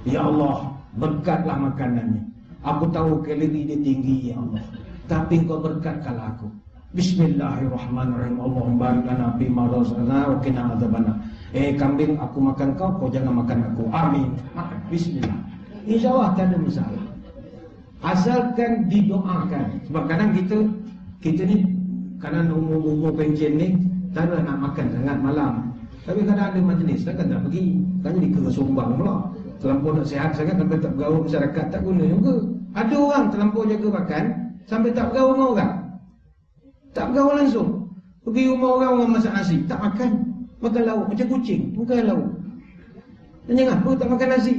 Ya Allah, berkatlah makanannya. Aku tahu kalori dia tinggi ya Allah, tapi Engkau berkatkanlah aku. Bismillahirrahmanirrahim. Allahumma barik lana fima razaqtana wa qina adzabannar. Kambing aku makan kau jangan makan aku. Amin. Makan bismillah. InsyaAllah tak ada masalah. Asalkan didoakan. Sebab kadang kita ni kadang umur pencen ni tak ada nak makan sangat malam. Tapi kadang ada majlis takkan tak pergi. Kan jadi kesumbang pula. Terlampau nak sihat sangat sampai tak bergaul masyarakat tak guna juga. Ada orang terlampau jaga makan sampai tak bergaul dengan orang. Tak bergaul langsung. Pergi rumah orang masak nasi, tak makan. Makan lauk macam kucing, makan lauk. Tanya kenapa tak makan nasi?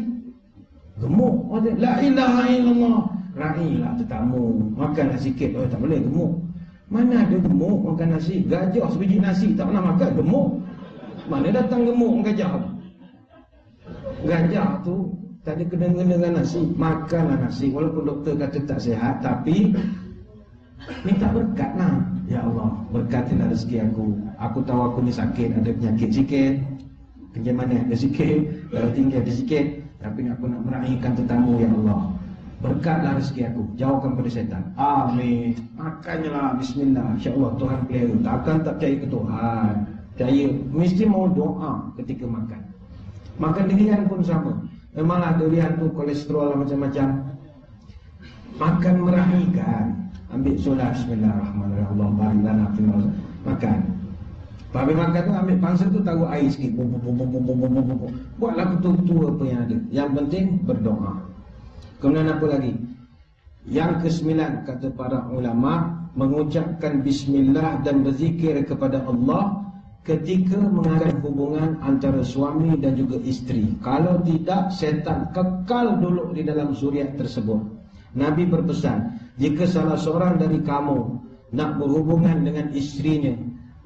Gemuk. La ilaha illallah. Ra'ilah tetamu, makan nasi sikit. Oh, tak boleh gemuk. Mana ada gemuk makan nasi? Gajah sebiji nasi tak pernah makan, gemuk. Mana datang gemuk gajah? Gajah tu tak ada kena-kena dengan nasi. Makanlah nasi. Walaupun doktor kata tak sihat, tapi minta berkat lah. Ya Allah, berkatilah rezeki aku. Aku tahu aku ni sakit, ada penyakit sikit, kenyamanan ada sikit, darah tinggi ada sikit, tapi aku nak meraihkan tetamu ya Allah. Berkatlah rezeki aku, jauhkan pada syaitan. Amin. Makannya lah, bismillah. InsyaAllah Tuhan pelihara. Takkan tak percaya ke Tuhan. Percaya, mesti mau doa ketika makan. Makan durian pun sama. Memanglah durian tu kolesterol lah macam-macam. Makan meraihkan. Ambil solat, bismillahirrahmanirrahim. Allah barik lana fima razaqtana. Makan. Habis makan tu ambil pangsa tu taruh air sikit. Buatlah betul-betul apa yang ada. Yang penting berdoa. Kemudian apa lagi? Yang ke-9 kata para ulama, mengucapkan bismillah dan berzikir kepada Allah ketika mengadakan hubungan antara suami dan juga isteri. Kalau tidak, syaitan kekal dulu di dalam zuriat tersebut. Nabi berpesan, jika salah seorang dari kamu nak berhubungan dengan isterinya,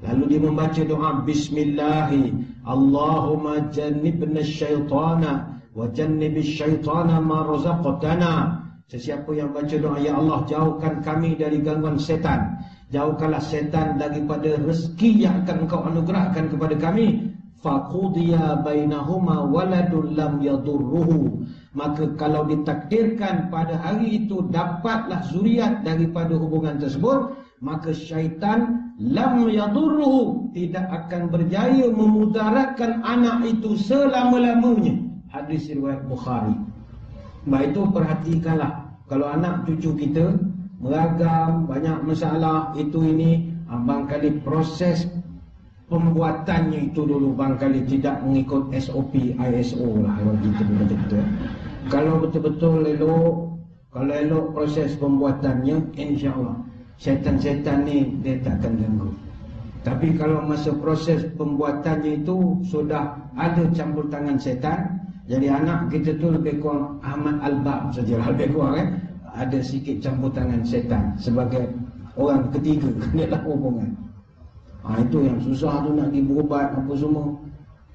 lalu dia membaca doa bismillahi Allahumma jannibna syaitana wa jannibis syaitana ma razaqtana. Sesiapa yang baca doa, ya Allah jauhkan kami dari gangguan setan, jauhkanlah setan daripada rezeki yang akan Engkau anugerahkan kepada kami. faqudiya bainahuma waladun lam yadurruhu. Maka kalau ditakdirkan pada hari itu dapatlah zuriat daripada hubungan tersebut, maka syaitan lam yadurruhu, tidak akan berjaya memudaratkan anak itu selama-lamanya. Hadis riwayat Bukhari. Baik itu perhatikanlah, kalau anak cucu kita beragam, banyak masalah itu ini, barangkali proses pembuatannya itu dulu barangkali tidak mengikut SOP ISO lah, kalau kita betul-betul. Kalau betul-betul elok, kalau elok proses pembuatannya, insya-Allah syaitan-syaitan ni dia takkan ganggu. Tapi kalau masa proses pembuatannya itu sudah ada campur tangan syaitan, jadi anak kita tu lebih kurang Ahmad Al-Bab saja, lebih kurang ada sikit campur tangan syaitan sebagai orang ketiga dalam hubungan. Itu yang susah tu, nak diberubat apa semua.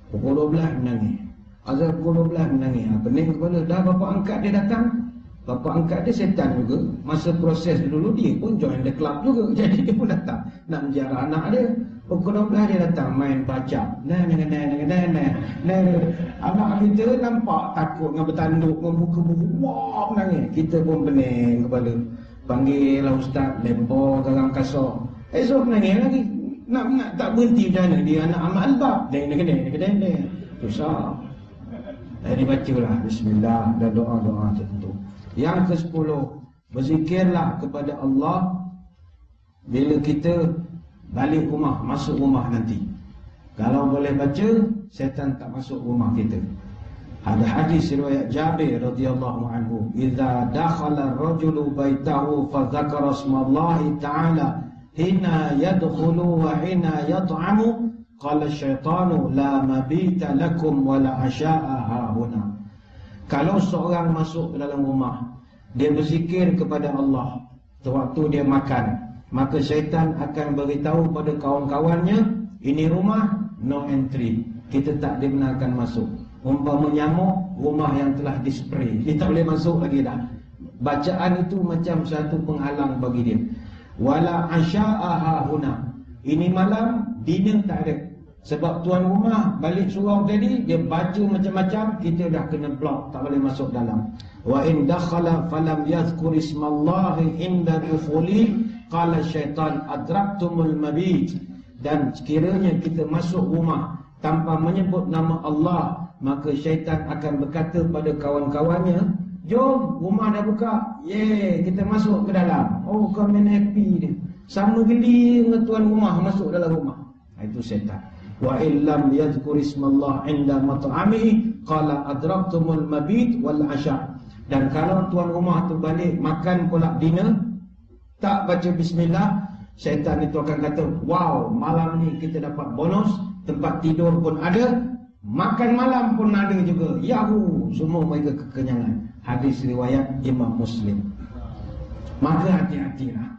Pukul 12 menangis, azal pukul 12 menangis, pening kepala. Dah bapa angkat dia datang, bapa angkat dia setan juga. Masa proses dulu dia pun join the club juga. Jadi dia pun datang nak menjara anak dia. Pukul 12 dia datang main baca. Nah. Anak kita nampak takut dengan bertanduk, membuka buku, wah menangis. Kita pun pening kepala. Panggil lah ustaz, lempar garang kasar. Esok menangis lagi. Nak tak berhenti macam mana dia anak Ahmad Al-Bab. Deng. Susah. Jadi bacalah bismillah dan doa-doa tertentu. Yang ke-10, berzikirlah kepada Allah bila kita balik rumah, masuk rumah nanti. Kalau boleh baca, syaitan tak masuk rumah kita. Ada hadis riwayat Jabir radhiyallahu anhu, "Idza dakhala ar-rajulu baitahu fa dzakara ismallahi ta'ala hina yadkhulu wa hina yat'amu qala asyaitanu la mabita lakum wa la asya'a hahuna." Kalau seorang masuk ke dalam rumah, dia berzikir kepada Allah sewaktu dia makan, maka syaitan akan beritahu pada kawan-kawannya, ini rumah no entry, kita tak dibenarkan masuk. Umpama nyamuk, rumah yang telah dispray, dia tak boleh masuk lagi dah. Bacaan itu macam satu penghalang bagi dia. Wala asya'a hahuna, ini malam dinner tak ada. Sebab tuan rumah balik surau tadi, dia baca macam-macam, kita dah kena block, tak boleh masuk dalam. Wa in dakhala falam yadhkur ismallahi inda dukhuli qala syaitan adraktumul mabit. Dan sekiranya kita masuk rumah tanpa menyebut nama Allah, maka syaitan akan berkata pada kawan-kawannya, jom rumah dah buka, kita masuk ke dalam. Oh, kau main happy dia, sama geli dengan tuan rumah masuk dalam rumah. Itu syaitan. Wa illam yadhkur ismallah inda mat'amihi qala adraktumul mabit wal asya. Dan kalau tuan rumah tu balik makan pula dinner, tak baca bismillah, syaitan itu akan kata, wow, malam ni kita dapat bonus, tempat tidur pun ada, makan malam pun ada juga, yahoo, semua mereka kekenyangan. Hadis riwayat Imam Muslim. Maka hati-hatilah.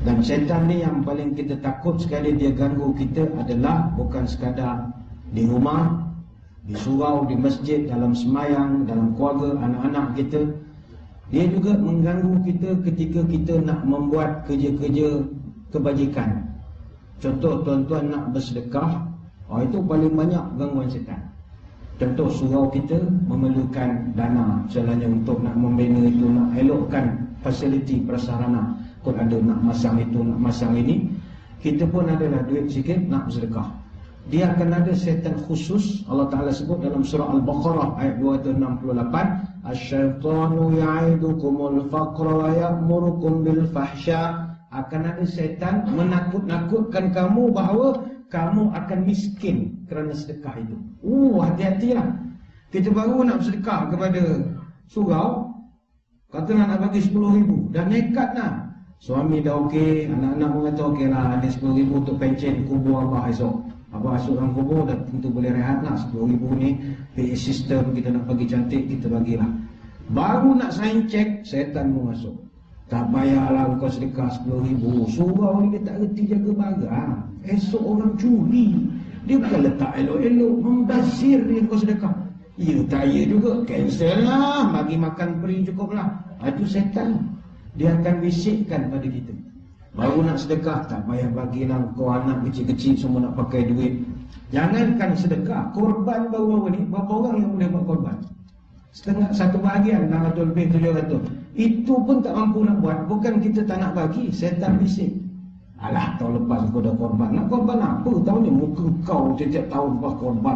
Dan syaitan ni yang paling kita takut sekali dia ganggu kita adalah bukan sekadar di rumah, di surau, di masjid, dalam semayang, dalam keluarga, anak-anak kita. Dia juga mengganggu kita ketika kita nak membuat kerja-kerja kebajikan. Contoh tuan-tuan nak bersedekah, itu paling banyak gangguan syaitan. Contoh surau kita memerlukan dana misalnya untuk nak membina itu, nak elokkan fasiliti prasarana. Kalau ada nak masang itu, nak masang ini, kita pun adalah duit sikit nak bersedekah. Dia akan ada syaitan khusus. Allah Ta'ala sebut dalam surah Al-Baqarah ayat 268, asyaitanu ya'idukumul faqra wa ya'murukum bil fahsya. Akan ada syaitan menakut-nakutkan kamu bahawa kamu akan miskin kerana sedekah itu. Hati-hatilah. Kita baru nak bersedekah kepada surau, kata nak bagi 10,000, dah nekat lah. Suami dah okey, anak-anak pun kata okey lah, ada 10,000 untuk pencen kubur Allah esok. Abang masuk dalam kubur dah tentu boleh rehat lah. 10,000 ni PA system, kita nak bagi cantik, kita bagilah. Baru nak sign check, syaitan pun masuk. Tak payahlah kau sedekah 10,000. Surau ni dia tak reti jaga barang. Esok orang curi. Dia bukan letak elok-elok, membazir dia kau sedekah. Ya tak ya juga, cancel lah, bagi makan free cukup lah. Itu syaitan. Dia akan bisikkan pada kita. Baru nak sedekah, tak payah bagilah kau anak kecil-kecil semua nak pakai duit. Jangankan sedekah, korban baru-baru ni, berapa orang yang boleh buat korban? Satu bahagian, 600 lebih 700. Itu pun tak mampu nak buat. Bukan kita tak nak bagi, setan bisik. Alah, tahun lepas aku dah korban. Nak korban apa tahun ni? Muka kau setiap tahun lepas korban.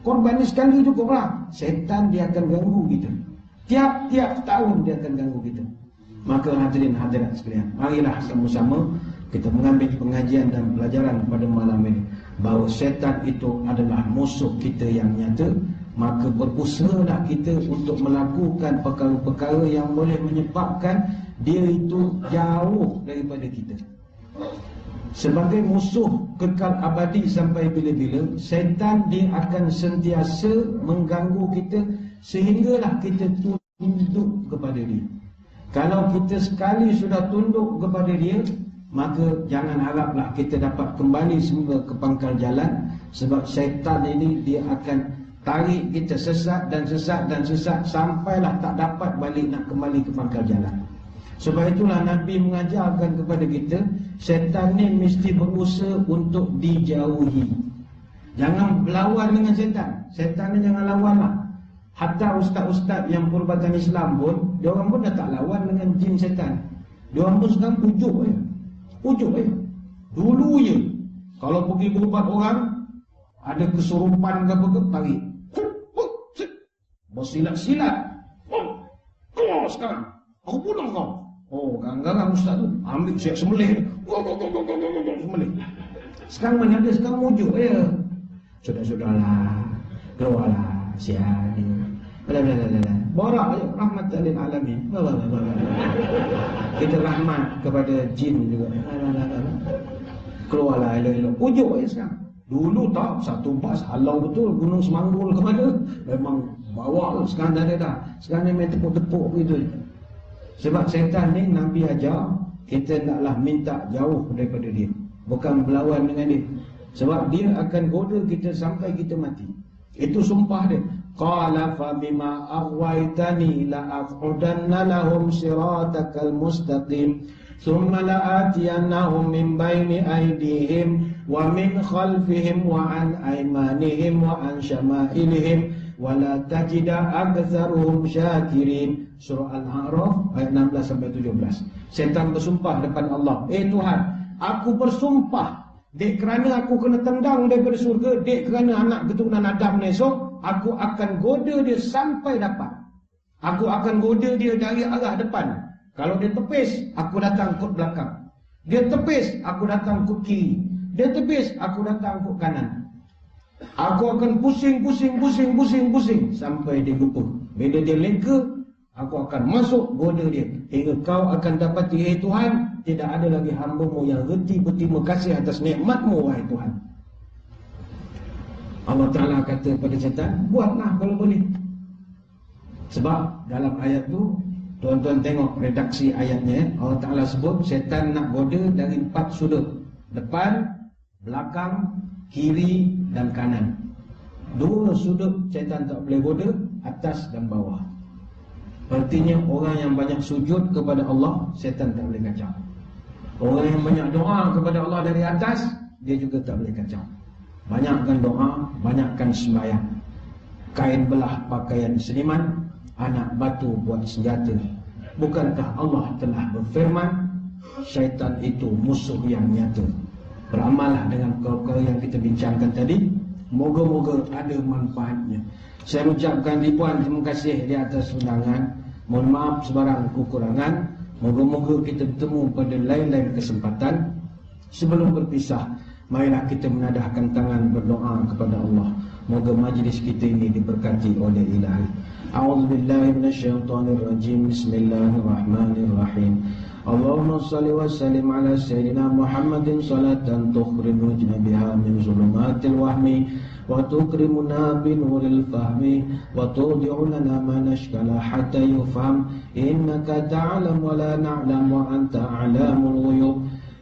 Korban ni sekali cukup lah. Setan dia akan ganggu kita. Tiap-tiap tahun dia akan ganggu kita. Maka hadirin hadirat sekalian, marilah sama-sama kita mengambil pengajian dan pelajaran pada malam ini, bahawa setan itu adalah musuh kita yang nyata. Maka berusahalah kita untuk melakukan perkara-perkara yang boleh menyebabkan dia itu jauh daripada kita. Sebagai musuh kekal abadi sampai bila-bila, setan dia akan sentiasa mengganggu kita sehinggalah kita tunduk kepada dia. Kalau kita sekali sudah tunduk kepada dia, maka jangan haraplah kita dapat kembali semula ke pangkal jalan. Sebab syaitan ini dia akan tarik kita sesat dan sesat sampailah tak dapat balik nak kembali ke pangkal jalan. Sebab itulah Nabi mengajarkan kepada kita, syaitan ni mesti berusaha untuk dijauhi. Jangan berlawan dengan syaitan. Syaitan ni jangan lawan lah. Hatta ustaz-ustaz yang perbatan Islam pun, diorang pun dah tak lawan dengan jin syaitan. Diorang pun sekarang pujuk je. Dulu je, kalau pergi berubat orang, ada kesurupan ke apa ke, tarik. Bersilat-silat. Keluar sekarang. Aku bunuh kau. Oh, kadang-kadang ustaz tu ambil siap sembelih. Sembelih. Sekarang mana ada, sekarang mujuk ya. Sudahlah. Keluarlah siap. Borak je, rahmatan lil alamin. Kita rahmat kepada jin juga. Keluarlah elok-elok. Pujuk je sekarang. Dulu tak, satu bas halau betul Gunung Semanggul ke mana. Memang bawa sekarang dah ada dah. Sekarang ni main tepuk-tepuk begitu. Sebab syaitan ni Nabi ajar kita naklah minta jauh daripada dia, bukan berlawan dengan dia. Sebab dia akan goda kita sampai kita mati. Itu sumpah dia. Qala fa bima aghwaytani la aqudanna lahum siratakal mustaqim thumma la atiyannahum min bayni aydihim wa min khalfihim wa an aymanihim wa an syama'ilihim wa la tajida aktsaruhum syakirin. Surah Al-A'raf ayat 16 sampai 17. Setan bersumpah depan Allah, Tuhan, aku bersumpah, dek kerana aku kena tendang daripada surga, dek kerana anak keturunan Adam esok, aku akan goda dia sampai dapat. Aku akan goda dia dari arah depan. Kalau dia tepis, aku datang ke belakang. Dia tepis, aku datang ke kiri. Dia tepis, aku datang ke kanan. Aku akan pusing sampai dia lupa. Bila dia lega, aku akan masuk goda dia hingga kau akan dapati, Tuhan, tidak ada lagi hamba-Mu yang reti berterima kasih atas nikmat-Mu, wahai Tuhan. Allah Ta'ala kata kepada syaitan, buatlah kalau boleh. Sebab dalam ayat tu, tuan-tuan tengok redaksi ayatnya, Allah Ta'ala sebut syaitan nak goda dari 4 sudut: depan, belakang, kiri dan kanan. 2 sudut syaitan tak boleh goda, atas dan bawah. Artinya orang yang banyak sujud kepada Allah, syaitan tak boleh kacau. Orang yang banyak doa kepada Allah dari atas, dia juga tak boleh kacau. Banyakkan doa, banyakkan sembahyang. Kain belah pakaian seniman, anak batu buat senjata. Bukankah Allah telah berfirman, syaitan itu musuh yang nyata. Beramallah dengan perkara yang kita bincangkan tadi. Moga-moga ada manfaatnya. Saya ucapkan ribuan terima kasih di atas undangan. Mohon maaf sebarang kekurangan. Moga-moga kita bertemu pada lain-lain kesempatan. Sebelum berpisah, marilah kita menadahkan tangan berdoa kepada Allah. Moga majlis kita ini diberkati oleh Ilahi. A'udzubillahi minasyaitonirrajim. Bismillahirrahmanirrahim. Allahumma salli wa sallim ala Sayyidina Muhammadin salatan tukhrijuna biha min zulumatil wahmi wa tukrimuna binuril fahmi wa tudi'una ma nashkala hatta yufham innaka ta'lam wa la na'lam wa anta a'lamul ghuyub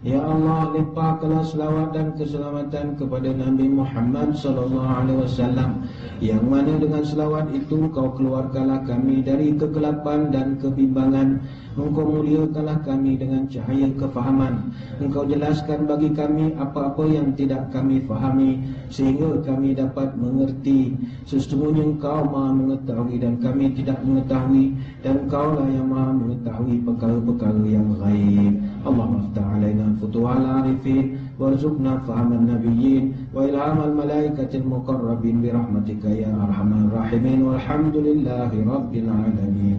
Ya Allah, limpahkanlah selawat dan keselamatan kepada Nabi Muhammad sallallahu alaihi wasallam, yang mana dengan selawat itu Kau keluarkanlah kami dari kegelapan dan kebimbangan. Engkau muliakanlah kami dengan cahaya kefahaman. Engkau jelaskan bagi kami apa-apa yang tidak kami fahami, sehingga kami dapat mengerti. Sesungguhnya Engkau Maha mengetahui dan kami tidak mengetahui, dan Engkaulah yang Maha mengetahui perkara-perkara yang ghaib. Allahumma aftah alaina futuhal arifin, warzuqna fahaman nabiyyin, wa ilhamal malaikatil muqarrabin birahmatika ya arhamar rahimin, walhamdulillahi rabbil alamin.